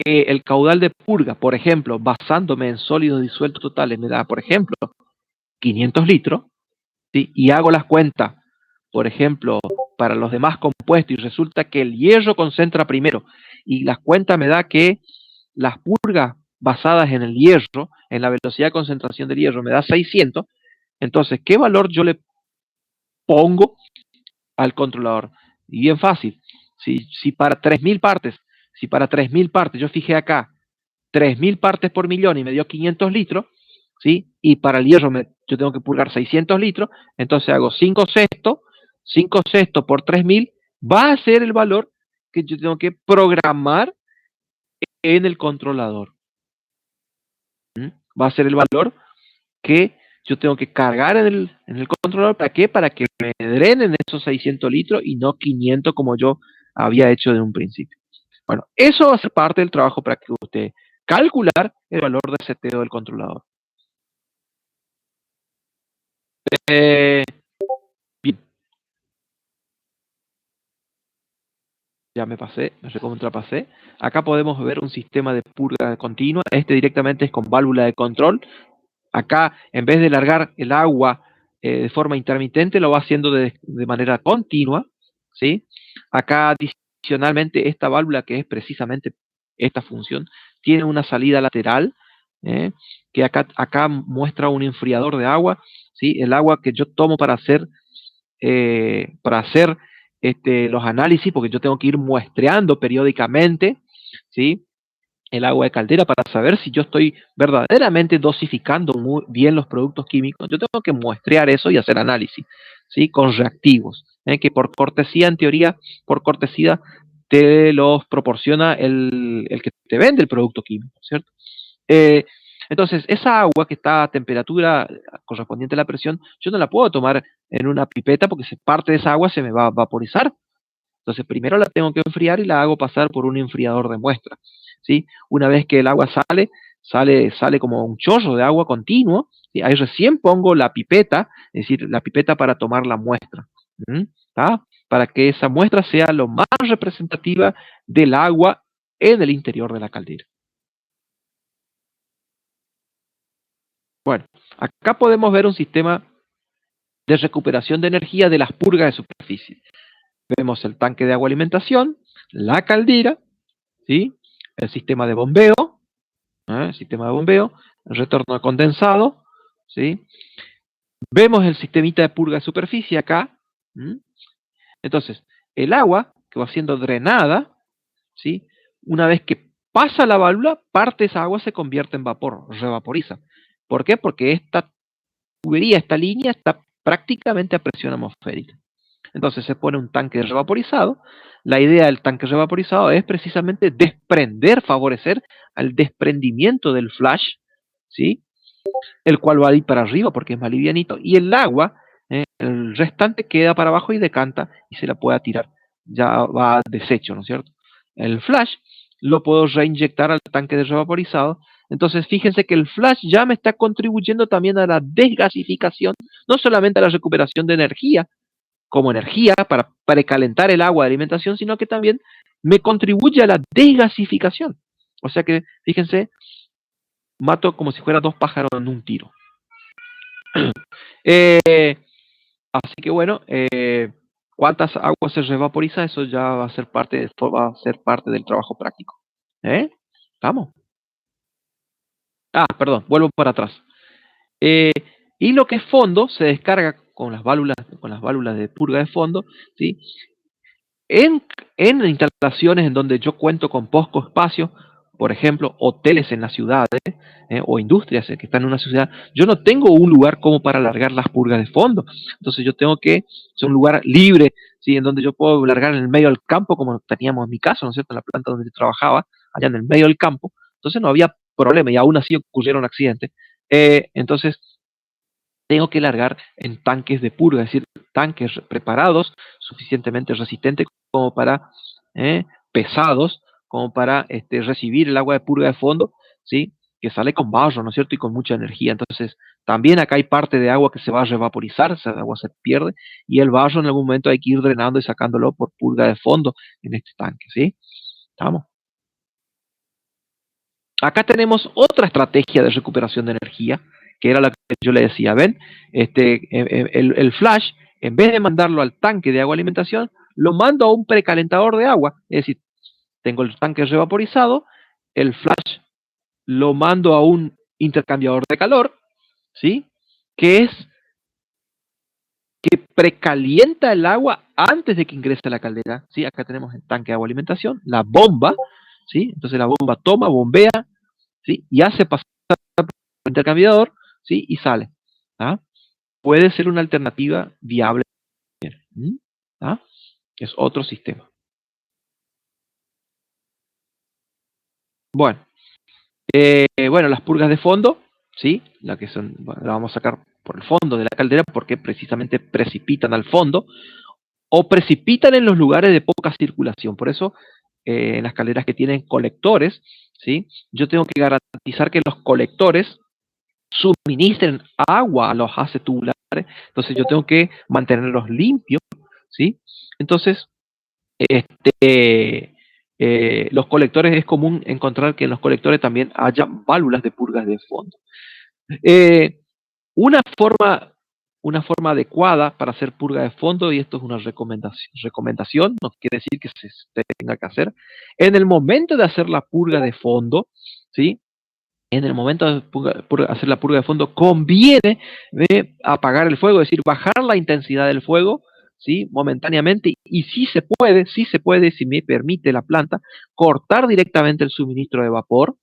el caudal de purga, por ejemplo, basándome en sólidos disueltos totales, me da, por ejemplo, 500 litros, ¿sí? Y hago las cuentas, por ejemplo, para los demás compuestos, y resulta que el hierro concentra primero, y las cuentas me da que las purgas basadas en el hierro, en la velocidad de concentración del hierro, me da 600, entonces, ¿qué valor yo le pongo al controlador? Y bien fácil, si para 3000 partes, yo fijé acá 3000 partes por millón y me dio 500 litros, ¿sí? Y para el hierro yo tengo que purgar 600 litros, entonces hago 5 sextos por 3000, va a ser el valor que yo tengo que programar en el controlador. ¿Mm? Va a ser el valor que yo tengo que cargar en el controlador. ¿Para qué? Para que me drenen esos 600 litros y no 500 como yo había hecho de un principio. Bueno, eso va a ser parte del trabajo para que usted calcular el valor de seteo del controlador. Eh, bien, ya me recontrapasé. Acá podemos ver un sistema de purga continua. Este directamente es con válvula de control. Acá, en vez de largar el agua de forma intermitente, lo va haciendo de manera continua, ¿sí? Acá, adicionalmente, esta válvula, que es precisamente esta función, tiene una salida lateral, ¿eh? Que acá muestra un enfriador de agua, ¿sí? El agua que yo tomo para hacer para hacer los análisis, porque yo tengo que ir muestreando periódicamente, ¿sí? El agua de caldera para saber si yo estoy verdaderamente dosificando muy bien los productos químicos. Yo tengo que muestrear eso y hacer análisis, ¿sí? Con reactivos, que por cortesía, en teoría, por cortesía, te los proporciona el que te vende el producto químico, ¿cierto? Eh, entonces, esa agua que está a temperatura correspondiente a la presión, yo no la puedo tomar en una pipeta porque parte de esa agua se me va a vaporizar. Entonces, primero la tengo que enfriar y la hago pasar por un enfriador de muestra, ¿sí? Una vez que el agua sale como un chorro de agua continuo, ¿sí? Ahí recién pongo la pipeta, es decir, la pipeta para tomar la muestra, ¿tá? Para que esa muestra sea lo más representativa del agua en el interior de la caldera. Bueno, acá podemos ver un sistema de recuperación de energía de las purgas de superficie. Vemos el tanque de agua alimentación, la caldera, ¿sí? El sistema de bombeo, sistema de bombeo, el retorno de condensado, ¿sí? Vemos el sistemita de purga de superficie acá. ¿M? Entonces, el agua que va siendo drenada, ¿sí? Una vez que pasa la válvula, parte de esa agua se convierte en vapor, revaporiza. ¿Por qué? Porque esta tubería, esta línea está prácticamente a presión atmosférica. Entonces se pone un tanque revaporizado. La idea del tanque revaporizado es precisamente favorecer al desprendimiento del flash, ¿sí? El cual va a ir para arriba porque es más livianito, y el agua, el restante queda para abajo y decanta y se la pueda tirar. Ya va desecho, ¿no es cierto? El flash lo puedo reinyectar al tanque de revaporizado. Entonces fíjense que el flash ya me está contribuyendo también a la desgasificación, no solamente a la recuperación de energía, como energía para precalentar el agua de alimentación, sino que también me contribuye a la desgasificación. O sea que, fíjense, mato como si fuera dos pájaros en un tiro. Eh, Así que bueno, cuántas aguas se revaporiza, eso ya va a ser parte del trabajo práctico. ¿Eh? ¿Estamos? Ah, perdón, vuelvo para atrás. Eh, y lo que es fondo se descarga con las válvulas de purga de fondo, ¿sí? En, en instalaciones en donde yo cuento con poco espacio, por ejemplo, hoteles en las ciudades, o industrias que están en una ciudad, yo no tengo un lugar como para largar las purgas de fondo. Entonces yo tengo que ser un lugar libre, ¿sí? En donde yo puedo largar en el medio del campo, como teníamos en mi caso, ¿no es cierto? En la planta donde yo trabajaba, allá en el medio del campo. Entonces no había problema y aún así ocurrieron accidentes. Entonces tengo que largar en tanques de purga, es decir, tanques preparados, suficientemente resistentes como para, pesados, como para recibir el agua de purga de fondo, ¿sí? Que sale con barro, ¿no es cierto? Y con mucha energía. Entonces, también acá hay parte de agua que se va a revaporizar, esa agua se pierde, y el barro en algún momento hay que ir drenando y sacándolo por purga de fondo en este tanque, ¿sí? ¿Estamos? Acá tenemos otra estrategia de recuperación de energía, que era la que yo le decía, ven, el flash, en vez de mandarlo al tanque de agua alimentación, lo mando a un precalentador de agua, es decir, tengo el tanque revaporizado, el flash lo mando a un intercambiador de calor, ¿sí? Que es que precalienta el agua antes de que ingrese a la caldera, ¿sí? Acá tenemos el tanque de agua alimentación, la bomba, ¿sí? Entonces la bomba toma, bombea, ¿sí? Y hace pasar el intercambiador, ¿sí? Y sale. ¿Ah? Puede ser una alternativa viable. ¿Ah? Es otro sistema. Bueno, bueno, las purgas de fondo, ¿sí? La que son, bueno, la vamos a sacar por el fondo de la caldera porque precisamente precipitan al fondo o precipitan en los lugares de poca circulación. Por eso, en las calderas que tienen colectores, ¿sí? Yo tengo que garantizar que los colectores suministren agua a los haces tubulares, entonces yo tengo que mantenerlos limpios, ¿sí? Entonces, los colectores, es común encontrar que en los colectores también haya válvulas de purgas de fondo. Eh, una forma, una forma adecuada para hacer purga de fondo, y esto es una recomendación, no quiere decir que se tenga que hacer, en el momento de hacer la purga de fondo, ¿sí? En el momento de hacer la purga de fondo, conviene apagar el fuego, es decir, bajar la intensidad del fuego, ¿sí? Momentáneamente, y sí se puede, si me permite la planta, cortar directamente el suministro de vapor,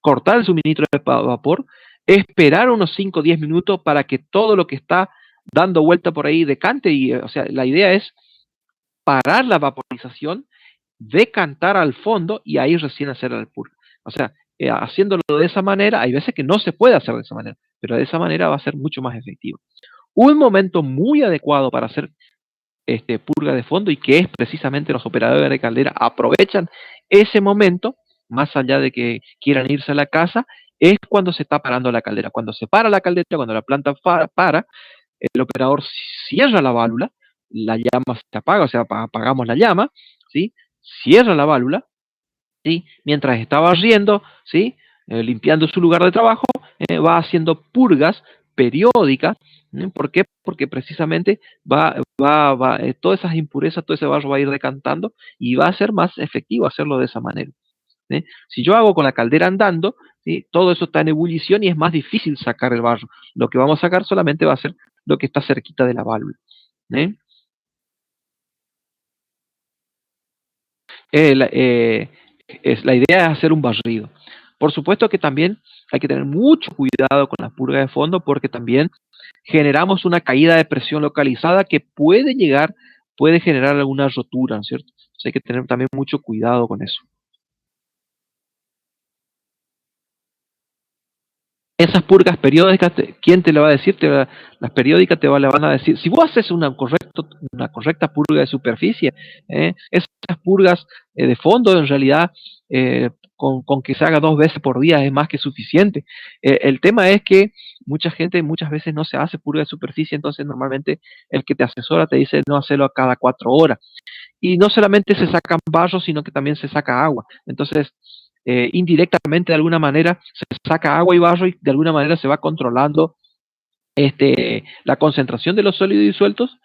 cortar el suministro de vapor, esperar unos 5 o 10 minutos para que todo lo que está dando vuelta por ahí decante, y o sea, la idea es parar la vaporización, decantar al fondo y ahí recién hacer el purga. O sea, haciéndolo de esa manera, hay veces que no se puede hacer de esa manera, pero de esa manera va a ser mucho más efectivo. Un momento muy adecuado para hacer purga de fondo y que es precisamente los operadores de caldera aprovechan ese momento, más allá de que quieran irse a la casa, es cuando se está parando la caldera. Cuando se para la caldera, cuando la planta para, el operador cierra la válvula, la llama se apaga, o sea, apagamos la llama, ¿sí? Cierra la válvula, ¿sí? Mientras está barriendo, ¿sí? Limpiando su lugar de trabajo, va haciendo purgas periódicas. ¿Por qué? Porque precisamente todas esas impurezas, todo ese barro va a ir decantando y va a ser más efectivo hacerlo de esa manera. ¿Sí? Si yo hago con la caldera andando, ¿sí? Todo eso está en ebullición y es más difícil sacar el barro. Lo que vamos a sacar solamente va a ser lo que está cerquita de la válvula. ¿Eh? Eh, la, eh, la idea es hacer un barrido. Por supuesto que también hay que tener mucho cuidado con la purga de fondo porque también generamos una caída de presión localizada que puede generar alguna rotura, ¿no es cierto? Entonces hay que tener también mucho cuidado con eso. Esas purgas periódicas, ¿quién te lo va a decir? Las periódicas le van a decir, si vos haces una correcta purga de superficie, esas purgas de fondo en realidad, con que se haga 2 veces por día es más que suficiente. El tema es que mucha gente muchas veces no se hace purga de superficie, entonces normalmente el que te asesora te dice no hacerlo a cada 4 horas. Y no solamente se sacan barros, sino que también se saca agua. Entonces, indirectamente de alguna manera se saca agua y barro y de alguna manera se va controlando la concentración de los sólidos disueltos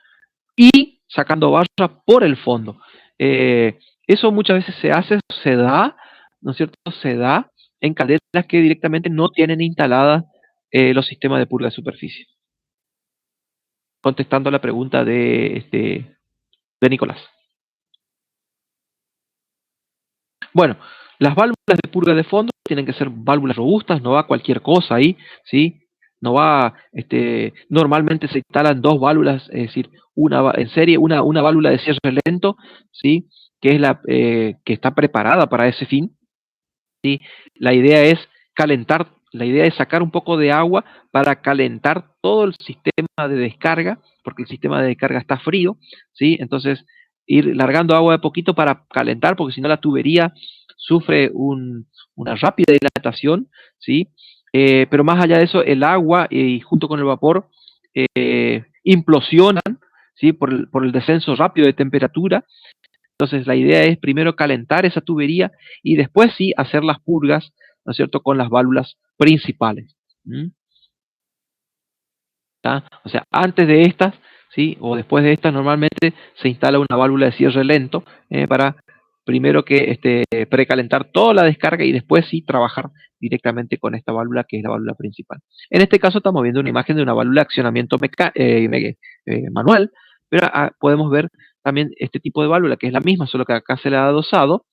y sacando barra por el fondo. Eso muchas veces se da, ¿no es cierto? Se da en calderas que directamente no tienen instaladas los sistemas de purga de superficie. Contestando la pregunta de Nicolás. Bueno, las válvulas de purga de fondo tienen que ser válvulas robustas, no va cualquier cosa ahí, ¿sí? No va, normalmente se instalan 2 válvulas, es decir, en serie, una válvula de cierre lento, ¿sí? Que es que está preparada para ese fin, ¿sí? La idea es la idea es sacar un poco de agua para calentar todo el sistema de descarga, porque el sistema de descarga está frío, ¿sí? Entonces, ir largando agua de poquito para calentar, porque si no la tubería sufre una rápida dilatación, ¿sí? Pero más allá de eso, el agua y junto con el vapor implosionan, ¿sí? Por el descenso rápido de temperatura. Entonces la idea es primero calentar esa tubería y después sí hacer las purgas, ¿no es cierto?, con las válvulas principales. ¿Mm? ¿Tá? O sea, antes de estas, ¿sí? O después de estas, normalmente se instala una válvula de cierre lento para primero que precalentar toda la descarga y después sí trabajar directamente con esta válvula que es la válvula principal. En este caso estamos viendo una imagen de una válvula de accionamiento manual, pero podemos ver también este tipo de válvula que es la misma, solo que acá se le ha adosado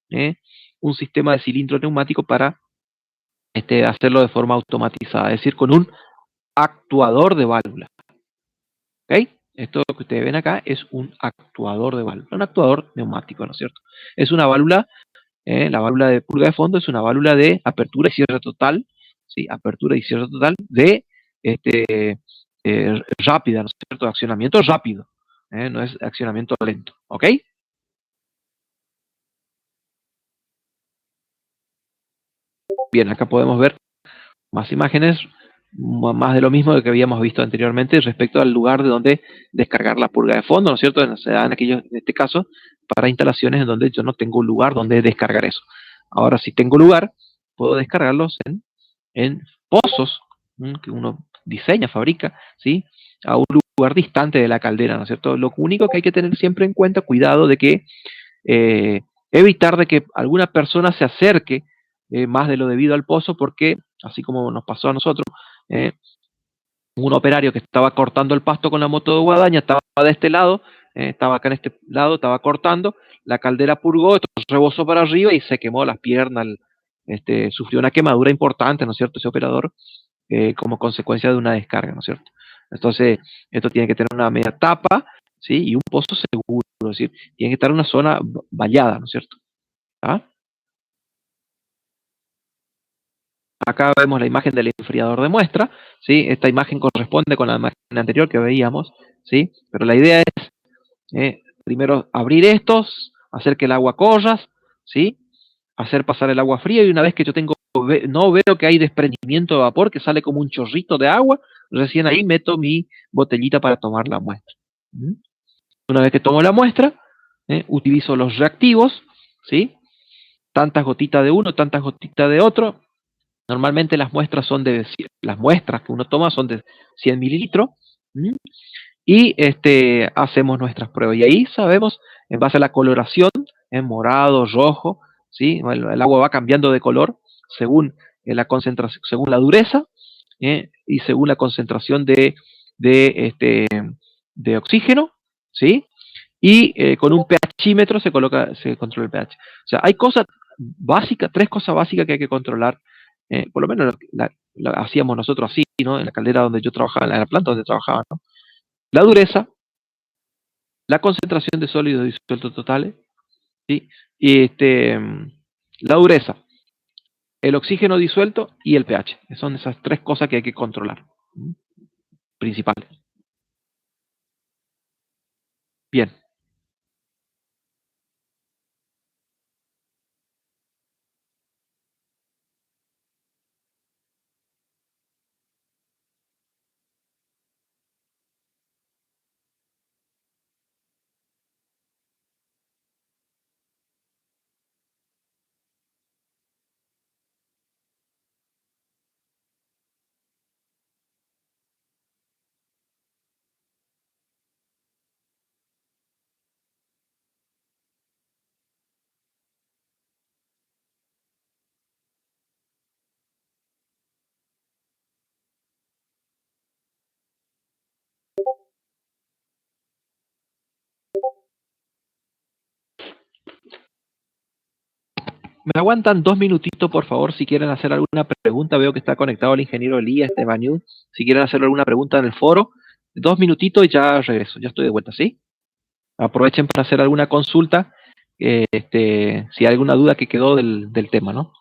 eh, un sistema de cilindro neumático para hacerlo de forma automatizada, es decir, con un actuador de válvula. ¿Ok? Esto que ustedes ven acá es un actuador de válvula, un actuador neumático, ¿no es cierto? Es una válvula, la válvula de purga de fondo es una válvula de apertura y cierre total, ¿sí? Apertura y cierre total de rápida, ¿no es cierto? Accionamiento rápido, no es accionamiento lento, ¿ok? Bien, acá podemos ver más imágenes, más de lo mismo que habíamos visto anteriormente respecto al lugar de donde descargar la purga de fondo, ¿no es cierto? Se da en este caso, para instalaciones en donde yo no tengo un lugar donde descargar eso. Ahora, si tengo lugar, puedo descargarlos en pozos que uno diseña, fabrica, ¿sí? A un lugar distante de la caldera, ¿no es cierto? Lo único que hay que tener siempre en cuenta, cuidado de que eh, evitar de que alguna persona se acerque más de lo debido al pozo, porque así como nos pasó a nosotros, eh, un operario que estaba cortando el pasto con la moto de guadaña, estaba de este lado, estaba acá en este lado, estaba cortando, la caldera purgó, esto rebosó para arriba y se quemó las piernas, sufrió una quemadura importante, ¿no es cierto?, ese operador, como consecuencia de una descarga, ¿no es cierto? Entonces, esto tiene que tener una media tapa, ¿sí? Y un pozo seguro, es decir, tiene que estar en una zona vallada, ¿no es cierto? ¿Ah? Acá vemos la imagen del enfriador de muestra, ¿sí? Esta imagen corresponde con la imagen anterior que veíamos, ¿sí? Pero la idea es primero abrir estos, hacer que el agua corra, ¿sí? Hacer pasar el agua fría y una vez que yo no veo que hay desprendimiento de vapor, que sale como un chorrito de agua, recién ahí meto mi botellita para tomar la muestra. ¿Mm? Una vez que tomo la muestra, utilizo los reactivos, ¿sí? Tantas gotitas de uno, tantas gotitas de otro. Normalmente las muestras que uno toma son de 100 mililitros. ¿Mm? Y hacemos nuestras pruebas. Y ahí sabemos, en base a la coloración, en morado, rojo, ¿sí? El agua va cambiando de color según la concentración, según la dureza, y según la concentración de, este, de oxígeno, ¿sí? Y con un pHímetro se controla el pH. O sea, hay cosas básicas, tres cosas básicas que hay que controlar. Por lo menos lo hacíamos nosotros así, ¿no? En la caldera donde yo trabajaba, en la planta donde trabajaba, ¿no? La dureza, la concentración de sólidos disueltos totales, ¿sí? Y la dureza, el oxígeno disuelto y el pH. Son esas tres cosas que hay que controlar, ¿m? Principales. Bien. Me aguantan 2 minutitos, por favor, si quieren hacer alguna pregunta. Veo que está conectado el ingeniero Elías Estebañú. Si quieren hacer alguna pregunta en el foro, 2 minutitos y ya regreso. Ya estoy de vuelta, ¿sí? Aprovechen para hacer alguna consulta, si hay alguna duda que quedó del tema, ¿no?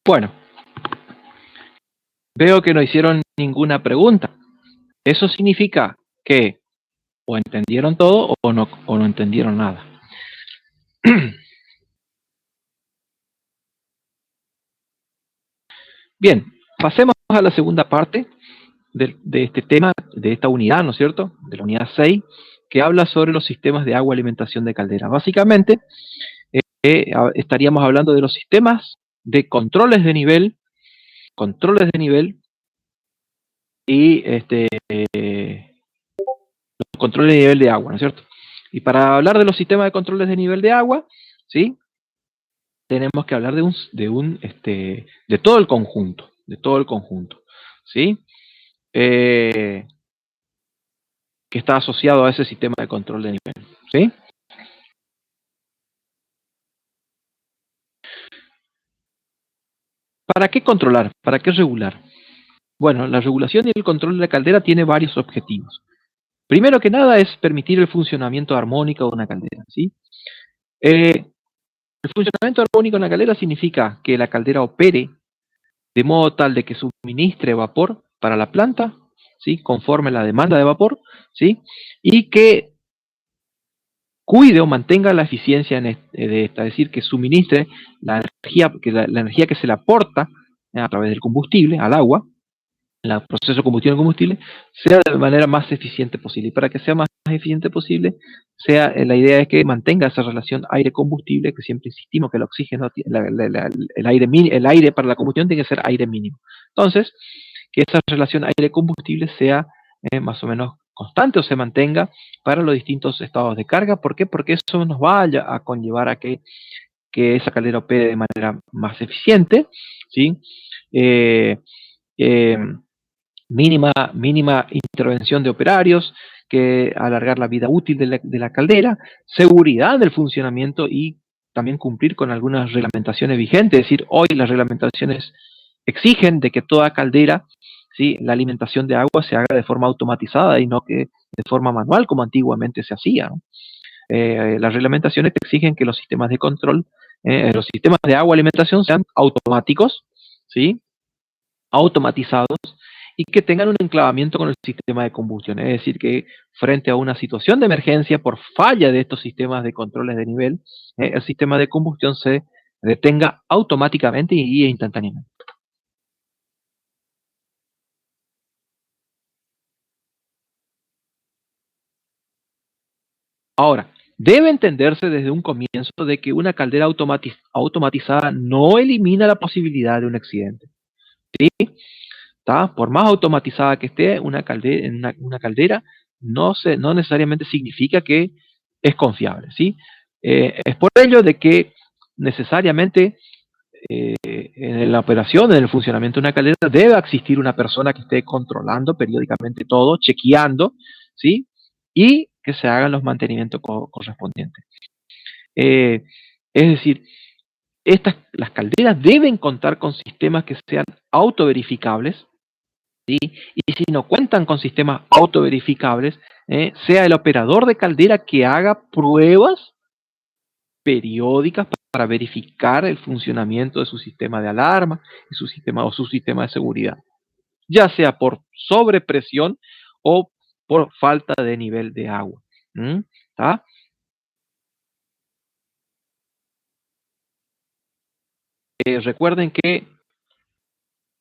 Bueno, veo que no hicieron ninguna pregunta. Eso significa que o entendieron todo o no entendieron nada. Bien, pasemos a la segunda parte de este tema, de esta unidad, ¿no es cierto? De la unidad 6, que habla sobre los sistemas de agua alimentación de caldera. Básicamente, estaríamos hablando de los sistemas de controles de nivel y controles de nivel de agua, ¿no es cierto? Y para hablar de los sistemas de controles de nivel de agua, ¿sí? Tenemos que hablar de todo el conjunto, ¿sí? Eh, que está asociado a ese sistema de control de nivel, ¿sí? ¿Para qué controlar? ¿Para qué regular? Bueno, la regulación y el control de la caldera tiene varios objetivos. Primero que nada es permitir el funcionamiento armónico de una caldera, ¿sí? El funcionamiento armónico de una caldera significa que la caldera opere de modo tal de que suministre vapor para la planta, ¿sí? Conforme la demanda de vapor, ¿sí? Y que cuide o mantenga la eficiencia de esta, es decir, que suministre la energía, la energía que se le aporta a través del combustible al agua, el proceso de combustión del combustible, sea de manera más eficiente posible. Y para que sea más eficiente posible, la idea es que mantenga esa relación aire-combustible, que siempre insistimos que el oxígeno, el aire para la combustión tiene que ser aire mínimo. Entonces, que esa relación aire-combustible sea más o menos constante o se mantenga para los distintos estados de carga. ¿Por qué? Porque eso nos va a conllevar a que esa caldera opere de manera más eficiente, ¿sí? Eh, eh, mínima intervención de operarios, que alargar la vida útil de la caldera, seguridad del funcionamiento y también cumplir con algunas reglamentaciones vigentes. Es decir, hoy las reglamentaciones exigen de que toda caldera, ¿sí? La alimentación de agua se haga de forma automatizada y no que de forma manual como antiguamente se hacía, ¿no? Las reglamentaciones exigen que los sistemas de control, los sistemas de agua alimentación sean automáticos, ¿sí? Automatizados y que tengan un enclavamiento con el sistema de combustión. Es decir, que frente a una situación de emergencia por falla de estos sistemas de controles de nivel, el sistema de combustión se detenga automáticamente y instantáneamente. Ahora, debe entenderse desde un comienzo de que una caldera automatizada no elimina la posibilidad de un accidente. ¿Sí? ¿Tá? Por más automatizada que esté una caldera no necesariamente significa que es confiable, ¿sí? Es por ello de que necesariamente en la operación, en el funcionamiento de una caldera, debe existir una persona que esté controlando periódicamente todo, chequeando, ¿sí? Y que se hagan los mantenimientos correspondientes. Eh, es decir, las calderas deben contar con sistemas que sean autoverificables, ¿sí? Y si no cuentan con sistemas autoverificables, sea el operador de caldera que haga pruebas periódicas para verificar el funcionamiento de su sistema de alarma y su sistema de seguridad, ya sea por sobrepresión o por falta de nivel de agua. ¿Mm? ¿Tá? Recuerden que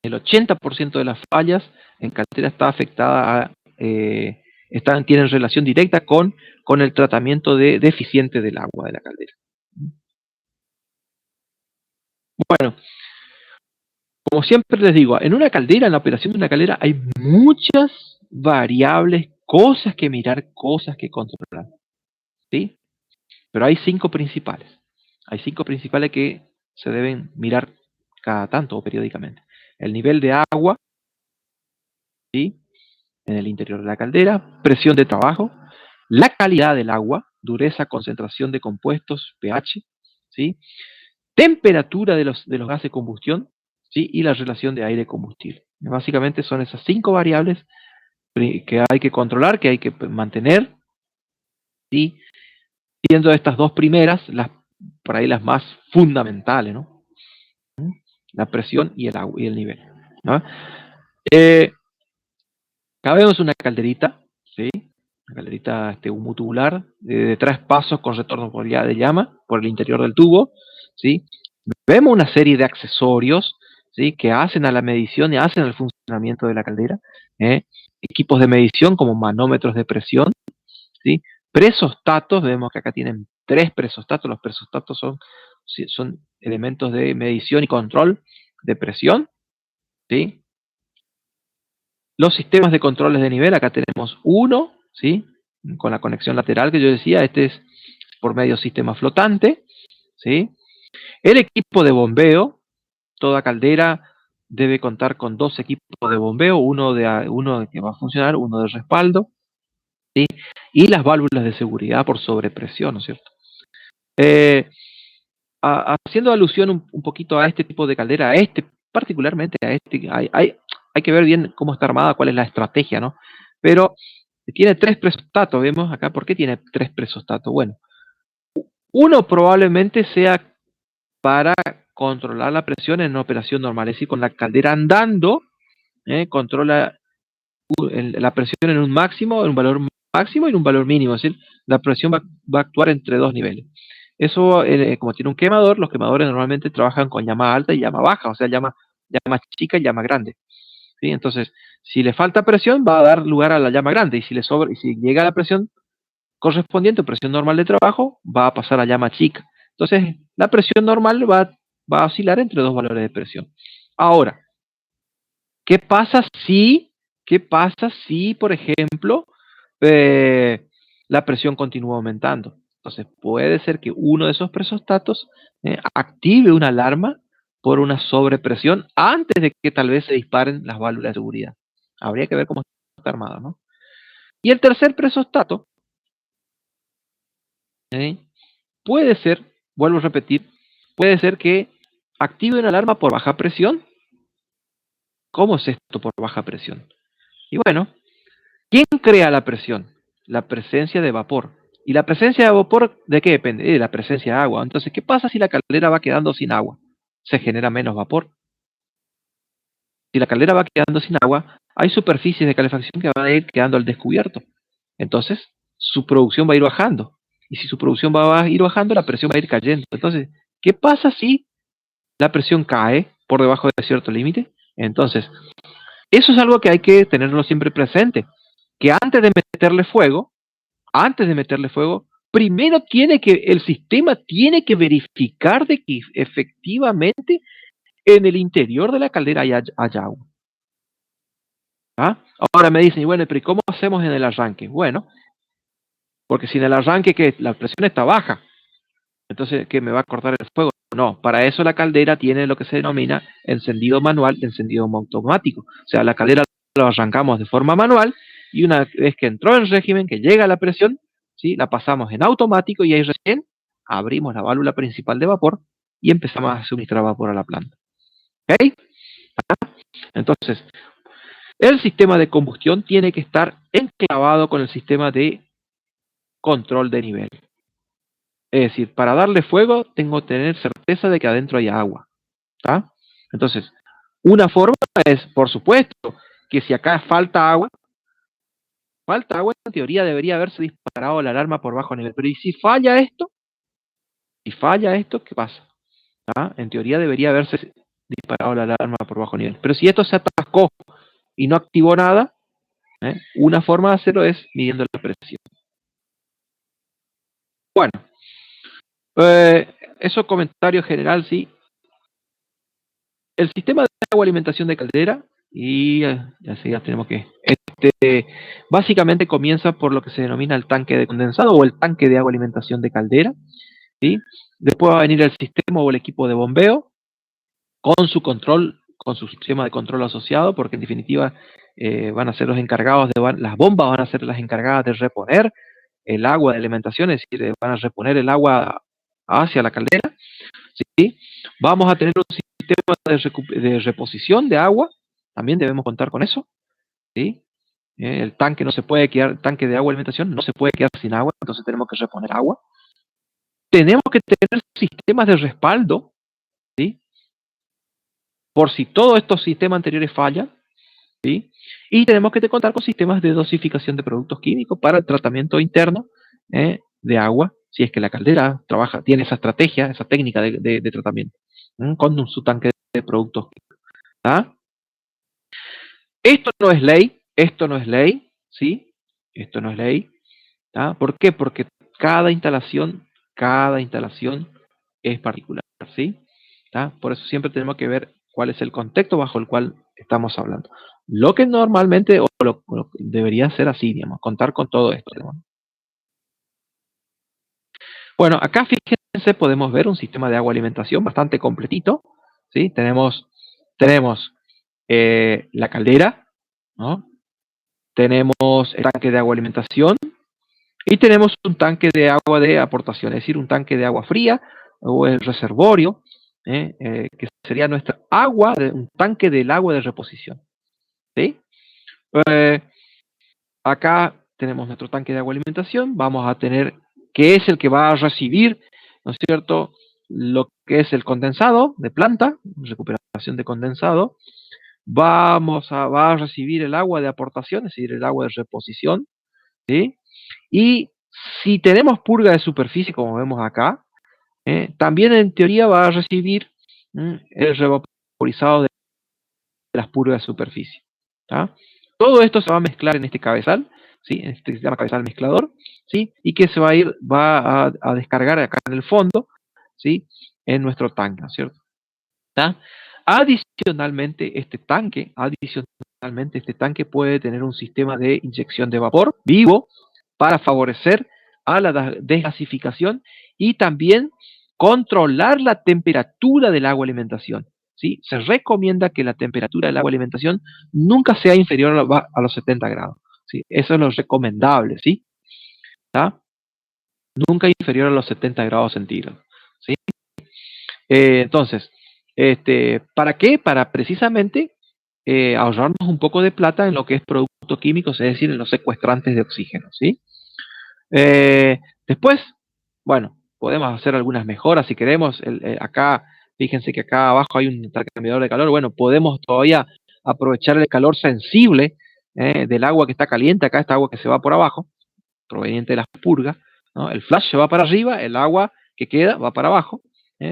el 80% de las fallas en caldera está afectada tienen relación directa con el tratamiento deficiente del agua de la caldera. Bueno, como siempre les digo, en la operación de una caldera hay muchas variables, cosas que mirar, cosas que controlar, ¿sí? Pero hay cinco principales. Hay cinco principales que se deben mirar cada tanto o periódicamente. El nivel de agua, ¿sí? En el interior de la caldera, presión de trabajo, la calidad del agua, dureza, concentración de compuestos, pH, ¿sí? Temperatura de los gases de combustión, ¿sí? Y la relación de aire-combustible. Básicamente son esas cinco variables que hay que controlar, que hay que mantener, ¿sí? Siendo estas dos primeras por ahí las más fundamentales, ¿no? la presión y el agua y el nivel, ¿no? Eh, Acá vemos una calderita, ¿sí? Una calderita humotubular de 3 pasos con retorno de llama por el interior del tubo, ¿sí? Vemos una serie de accesorios, ¿sí? Que hacen a la medición y hacen el funcionamiento de la caldera, ¿eh? Equipos de medición como manómetros de presión, ¿sí? Presostatos, vemos que acá tienen 3 presostatos. Los presostatos son elementos de medición y control de presión, ¿sí? Los sistemas de controles de nivel, acá tenemos uno, ¿sí? Con la conexión lateral que yo decía, este es por medio sistema flotante, ¿sí? El equipo de bombeo, toda caldera debe contar con 2 equipos de bombeo, uno que va a funcionar, uno de respaldo, ¿sí? Y las válvulas de seguridad por sobrepresión, ¿no es cierto? Eh, Haciendo alusión un poquito a este tipo de caldera, particularmente a este, hay que ver bien cómo está armada, cuál es la estrategia, ¿no? Pero tiene 3 presostatos, vemos acá, ¿por qué tiene 3 presostatos? Bueno, uno probablemente sea para controlar la presión en una operación normal, es decir, con la caldera andando, controla la presión en un máximo, en un valor máximo y en un valor mínimo, es decir, la presión va a actuar entre 2 niveles. Eso, como tiene un quemador, los quemadores normalmente trabajan con llama alta y llama baja, o sea, llama chica y llama grande, ¿sí? Entonces, si le falta presión, va a dar lugar a la llama grande, y si le sobra, y si llega a la presión correspondiente, presión normal de trabajo, va a pasar a llama chica. Entonces, la presión normal va a oscilar entre 2 valores de presión. Ahora, ¿qué pasa si, por ejemplo, eh, la presión continúa aumentando? Entonces, puede ser que uno de esos presostatos active una alarma por una sobrepresión antes de que tal vez se disparen las válvulas de seguridad. Habría que ver cómo está armado, ¿no? Y el tercer presostato, ¿eh? Puede ser, vuelvo a repetir, puede ser que active una alarma por baja presión. ¿Cómo es esto por baja presión? Y bueno, ¿quién crea la presión? La presencia de vapor. ¿Y la presencia de vapor de qué depende? De la presencia de agua. Entonces, ¿qué pasa si la caldera va quedando sin agua? Se genera menos vapor. Si la caldera va quedando sin agua, hay superficies de calefacción que van a ir quedando al descubierto. Entonces, su producción va a ir bajando. Y si su producción va a ir bajando, la presión va a ir cayendo. Entonces, ¿qué pasa si la presión cae por debajo de cierto límite? Entonces, eso es algo que hay que tenerlo siempre presente. Que antes de meterle fuego, primero el sistema tiene que verificar de que efectivamente en el interior de la caldera haya agua. ¿Ah? Ahora me dicen, bueno, pero ¿y cómo hacemos en el arranque? Bueno, porque si en el arranque que la presión está baja, entonces ¿qué me va a cortar el fuego? No, para eso la caldera tiene lo que se denomina encendido manual, encendido automático. O sea, la caldera lo arrancamos de forma manual y una vez que entró en régimen, que llega la presión, ¿sí? La pasamos en automático y ahí recién abrimos la válvula principal de vapor y empezamos a suministrar vapor a la planta. ¿Ok? Entonces, el sistema de combustión tiene que estar enclavado con el sistema de control de nivel. Es decir, para darle fuego tengo que tener certeza de que adentro hay agua. ¿Tá? Entonces, una forma es, por supuesto, que si acá falta agua, en teoría debería haberse disparado la alarma por bajo nivel. Pero ¿y si falla esto? Si falla esto, ¿qué pasa? ¿Ah? En teoría debería haberse disparado la alarma por bajo nivel. Pero si esto se atascó y no activó nada, una forma de hacerlo es midiendo la presión. Bueno, eso comentario general, sí. El sistema de agua alimentación de caldera, y ya tenemos que... básicamente comienza por lo que se denomina el tanque de condensado o el tanque de agua alimentación de caldera, ¿sí? Después va a venir el sistema o el equipo de bombeo con su control, con su sistema de control asociado, porque en definitiva van a ser los encargados las bombas van a ser las encargadas de reponer el agua de alimentación, es decir, van a reponer el agua hacia la caldera, ¿sí? Vamos a tener un sistema de reposición de agua, también debemos contar con eso, ¿sí? El tanque no se puede quedar, el tanque de agua de alimentación no se puede quedar sin agua, entonces tenemos que reponer agua. Tenemos que tener sistemas de respaldo, ¿sí? por si todos estos sistemas anteriores fallan, ¿sí? Y tenemos que contar con sistemas de dosificación de productos químicos para el tratamiento interno de agua, si es que la caldera tiene esa estrategia, esa técnica de tratamiento, con su tanque de productos químicos. ¿Tá? Esto no es ley, ¿sí? Esto no es ley. ¿Tá? ¿Por qué? Porque cada instalación es particular, ¿sí? ¿Tá? Por eso siempre tenemos que ver cuál es el contexto bajo el cual estamos hablando. Lo que normalmente, o lo que debería ser así, digamos, contar con todo esto. Digamos. Bueno, acá fíjense, podemos ver un sistema de agua alimentación bastante completito, ¿sí? Tenemos la caldera, ¿no? Tenemos el tanque de agua alimentación, y tenemos un tanque de agua de aportación, es decir, un tanque de agua fría o el reservorio, que sería nuestra agua, un tanque del agua de reposición. ¿Sí? Eh, Acá tenemos nuestro tanque de agua de alimentación, vamos a tener que es el que va a recibir, ¿no es cierto?, lo que es el condensado de planta, recuperación de condensado, va a recibir el agua de aportación, es decir, el agua de reposición, ¿sí? Y si tenemos purga de superficie, como vemos acá, también en teoría va a recibir el revaporizado de las purgas de superficie. ¿Tá? Todo esto se va a mezclar en este cabezal, ¿sí? En este que se llama cabezal mezclador, ¿sí? Y que va a descargar acá en el fondo, ¿sí? En nuestro tanque, ¿no es cierto? ¿Tá? Adicionalmente, este tanque puede tener un sistema de inyección de vapor vivo para favorecer a la desgasificación y también controlar la temperatura del agua de alimentación. ¿Sí? Se recomienda que la temperatura del agua de alimentación nunca sea inferior a los 70 grados. ¿Sí? Eso es lo recomendable, ¿sí? ¿Tá? Nunca inferior a los 70 grados centígrados. ¿Sí? Entonces, ¿para qué? Para precisamente ahorrarnos un poco de plata en lo que es productos químicos, es decir, en los secuestrantes de oxígeno, ¿sí? Eh, Después, bueno, podemos hacer algunas mejoras si queremos. Acá, fíjense que acá abajo hay un intercambiador de calor. Bueno, podemos todavía aprovechar el calor sensible del agua que está caliente. Acá esta agua que se va por abajo, proveniente de las purgas, ¿no? El flash se va para arriba, el agua que queda va para abajo.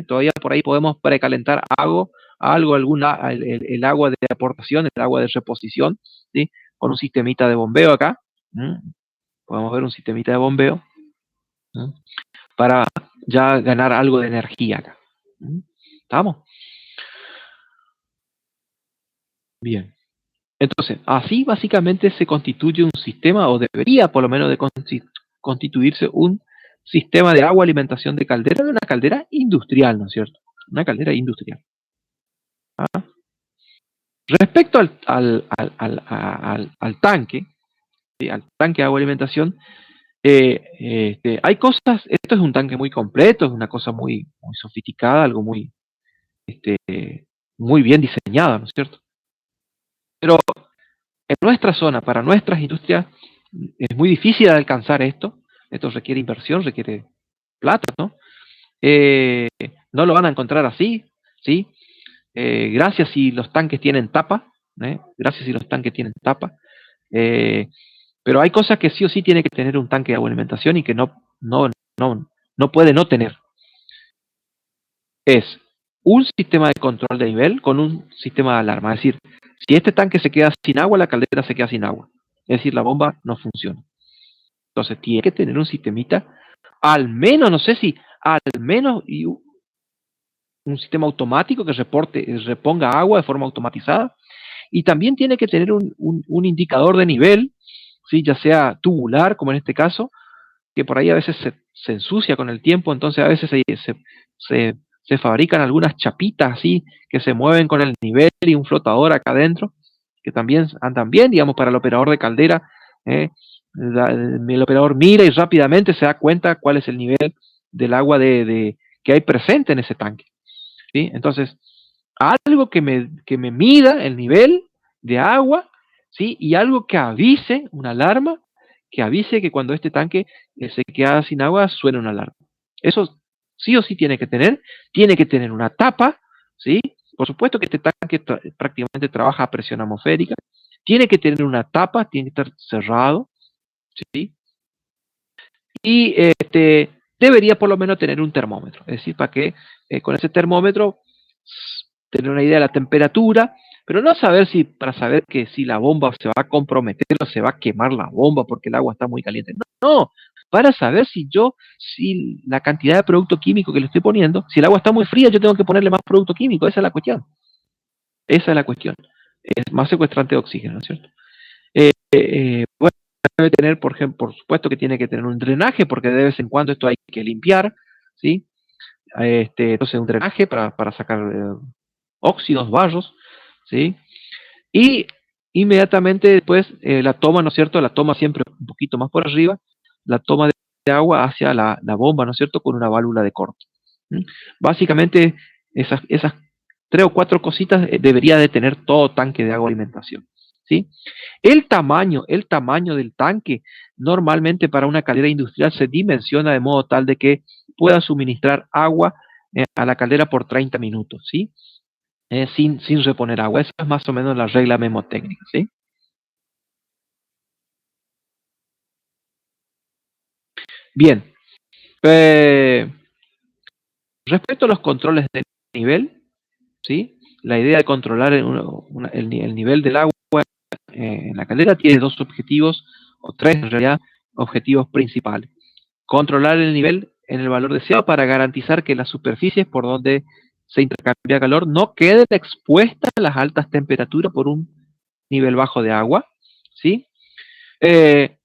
Todavía por ahí podemos precalentar el agua de aportación, el agua de reposición, ¿sí? Con un sistemita de bombeo acá. Podemos ver un sistemita de bombeo, ¿sí? Para ya ganar algo de energía acá. ¿Estamos? Bien. Entonces, así básicamente se constituye un sistema, o debería por lo menos de constituirse un sistema de agua alimentación de una caldera industrial, ¿no es cierto? Una caldera industrial. ¿Ah? Respecto al tanque, ¿sí? Al tanque de agua alimentación, hay cosas, esto es un tanque muy completo, es una cosa muy sofisticada, algo este, muy bien diseñada, ¿no es cierto? Pero en nuestra zona, para nuestras industrias, es muy difícil alcanzar esto. Esto requiere inversión, requiere plata, ¿no? Eh, no lo van a encontrar así, ¿sí? Gracias si los tanques tienen tapa, gracias si los tanques tienen tapa. Eh, pero hay cosas que sí o sí tiene que tener un tanque de agua alimentación y que no puede no tener. Es un sistema de control de nivel con un sistema de alarma. Es decir, si este tanque se queda sin agua, la caldera se queda sin agua. Es decir, la bomba no funciona. Entonces tiene que tener un sistemita, al menos, no sé si, al menos un sistema automático que reponga agua de forma automatizada. Y también tiene que tener un indicador de nivel, ¿sí? Ya sea tubular, como en este caso, que por ahí a veces se ensucia con el tiempo, entonces a veces se, se fabrican algunas chapitas así que se mueven con el nivel y un flotador acá adentro, que también andan bien, digamos, para el operador de caldera. eh, el operador mira y rápidamente se da cuenta cuál es el nivel del agua que hay presente en ese tanque. ¿Sí? Entonces, algo que me mida el nivel de agua, ¿sí? Y algo que avise, una alarma, que avise que cuando este tanque se queda sin agua, suena una alarma. Eso sí o sí tiene que tener una tapa, ¿sí? Por supuesto que este tanque prácticamente trabaja a presión atmosférica, tiene que tener una tapa, tiene que estar cerrado, ¿sí? Y debería por lo menos tener un termómetro, es decir, para que con ese termómetro tener una idea de la temperatura, pero no saber si, para saber que si la bomba se va a comprometer o se va a quemar la bomba porque el agua está muy caliente. No, no, para saber si la cantidad de producto químico que le estoy poniendo, si el agua está muy fría, yo tengo que ponerle más producto químico, esa es la cuestión. Esa es la cuestión. Es más secuestrante de oxígeno, ¿no es cierto? Bueno, debe tener, por ejemplo, por supuesto que tiene que tener un drenaje, porque de vez en cuando esto hay que limpiar, ¿sí? Entonces un drenaje para sacar óxidos, barros, ¿sí? Y inmediatamente después la toma, ¿no es cierto? La toma siempre un poquito más por arriba, la toma de agua hacia la bomba, ¿no es cierto? Con una válvula de corte. ¿Sí? Básicamente esas tres o cuatro cositas debería de tener todo tanque de agua de alimentación, ¿sí? El tamaño del tanque normalmente para una caldera industrial se dimensiona de modo tal de que pueda suministrar agua a la caldera por 30 minutos, ¿sí? Sin reponer agua. Esa es más o menos la regla memotécnica, ¿sí? Bien. eh, Respecto a los controles de nivel, ¿sí? La idea de controlar el nivel del agua en la caldera tiene dos objetivos, o tres en realidad, objetivos principales. Controlar el nivel en el valor deseado para garantizar que las superficies por donde se intercambia calor no queden expuestas a las altas temperaturas por un nivel bajo de agua, ¿sí? Eh,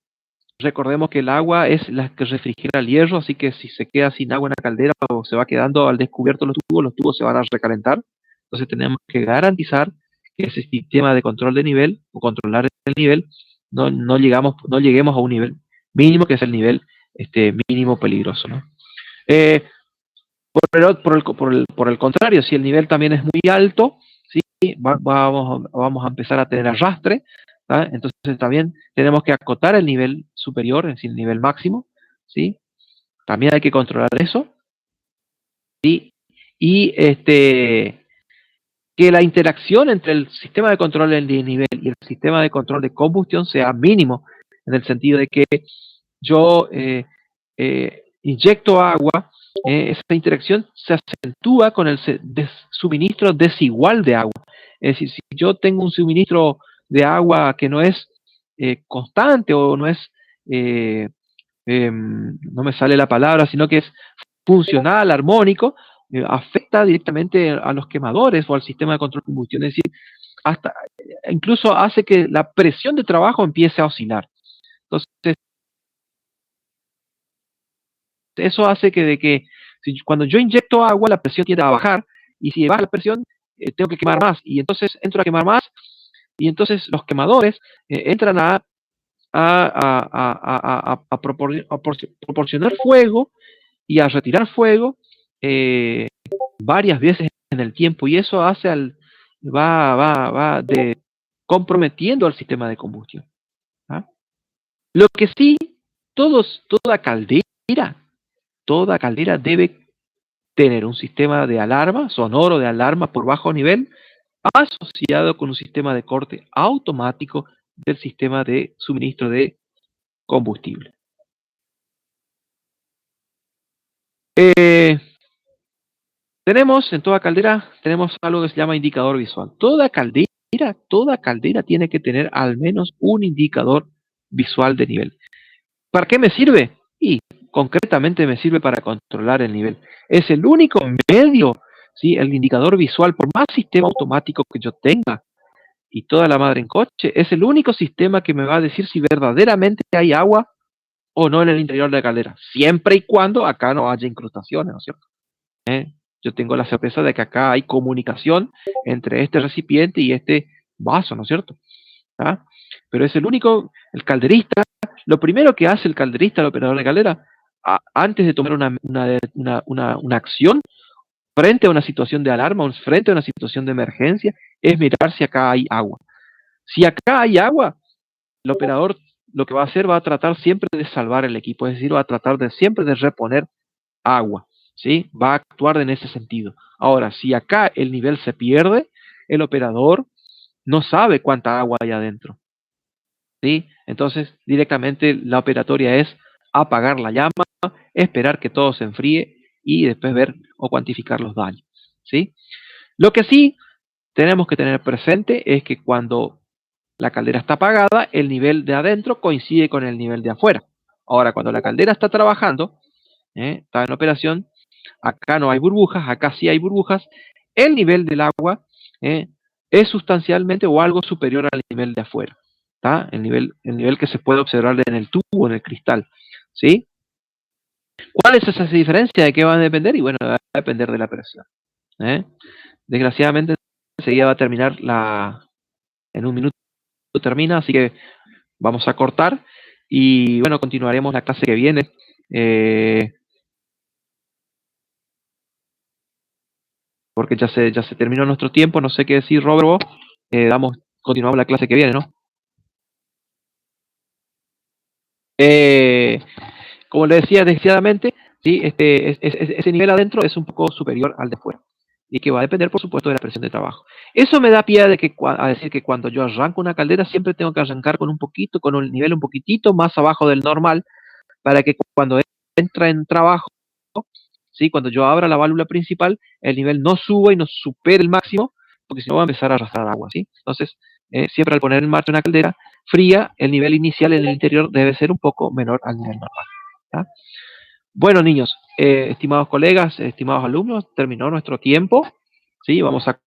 Recordemos que el agua es la que refrigera el hierro, así que si se queda sin agua en la caldera o se va quedando al descubierto los tubos se van a recalentar. Entonces tenemos que garantizar que ese sistema de control de nivel o controlar el nivel no lleguemos a un nivel mínimo, que es el nivel mínimo peligroso, ¿no? Eh, por el contrario, si el nivel también es muy alto, ¿sí? Vamos a empezar a tener arrastre, ¿tá? Entonces también tenemos que acotar el nivel superior, es decir, el nivel máximo, ¿sí? También hay que controlar eso, ¿sí? Y que la interacción entre el sistema de control de nivel y el sistema de control de combustión sea mínimo, en el sentido de que yo inyecto agua, esa interacción se acentúa con el suministro desigual de agua. Es decir, si yo tengo un suministro de agua que no es constante o no es, eh, no me sale la palabra, sino que es funcional, armónico, afecta directamente a los quemadores o al sistema de control de combustión. Es decir, hasta incluso hace que la presión de trabajo empiece a oscilar. Entonces, eso hace que cuando yo inyecto agua, la presión tiende a bajar, y si baja la presión, tengo que quemar más, y entonces entro a quemar más, y entonces los quemadores entran a proporcionar fuego y a retirar fuego varias veces en el tiempo, y eso va comprometiendo al sistema de combustión. ¿Ah? Lo que sí, toda caldera debe tener un sistema de alarma, sonoro de alarma por bajo nivel, asociado con un sistema de corte automático del sistema de suministro de combustible. Eh, en toda caldera, tenemos algo que se llama indicador visual. Toda caldera tiene que tener al menos un indicador visual de nivel. ¿Para qué me sirve? Y concretamente me sirve para controlar el nivel. Es el único medio, ¿sí? El indicador visual, por más sistema automático que yo tenga y toda la madre en coche, es el único sistema que me va a decir si verdaderamente hay agua o no en el interior de la caldera, siempre y cuando acá no haya incrustaciones, ¿no es cierto? ¿Eh? Yo tengo la certeza de que acá hay comunicación entre este recipiente y este vaso, ¿no es cierto? ¿Ah? Pero es el calderista, lo primero que hace el calderista, el operador de caldera, antes de tomar una acción frente a una situación de alarma, o frente a una situación de emergencia, es mirar si acá hay agua. Si acá hay agua, el operador lo que va a hacer va a tratar siempre de salvar el equipo, es decir, va a tratar de siempre de reponer agua. ¿sí? Va a actuar en ese sentido. Ahora, si acá el nivel se pierde, el operador no sabe cuánta agua hay adentro, ¿sí? Entonces, directamente la operatoria es apagar la llama, esperar que todo se enfríe y después ver o cuantificar los daños, ¿sí? Lo que sí tenemos que tener presente es que cuando la caldera está apagada, el nivel de adentro coincide con el nivel de afuera. Ahora, cuando la caldera está trabajando, está en operación, acá no hay burbujas, acá sí hay burbujas, el nivel del agua ¿eh? Es sustancialmente o algo superior al nivel de afuera. ¿Tá? El nivel que se puede observar en el tubo, en el cristal. ¿Sí? ¿Cuál es esa diferencia? ¿De qué va a depender? Y bueno, va a depender de la presión. ¿eh? Desgraciadamente, enseguida va a terminar en un minuto termina, así que vamos a cortar y bueno, continuaremos la clase que viene. eh, Porque ya se terminó nuestro tiempo, no sé qué decir, Robert, vos. Continuamos la clase que viene, ¿no? Eh, Como le decía desgraciadamente, ¿sí? Ese nivel adentro es un poco superior al de fuera y que va a depender, por supuesto, de la presión de trabajo. Eso me da pie a decir que cuando yo arranco una caldera siempre tengo que arrancar con un nivel un poquitito más abajo del normal para que cuando entra en trabajo, ¿sí? Cuando yo abra la válvula principal, el nivel no suba y no supere el máximo, porque si no va a empezar a arrastrar agua, ¿sí? Entonces, siempre al poner en marcha una caldera fría, el nivel inicial en el interior debe ser un poco menor al nivel normal. ¿Tá? Bueno, niños, estimados colegas, estimados alumnos, terminó nuestro tiempo, ¿sí? Vamos a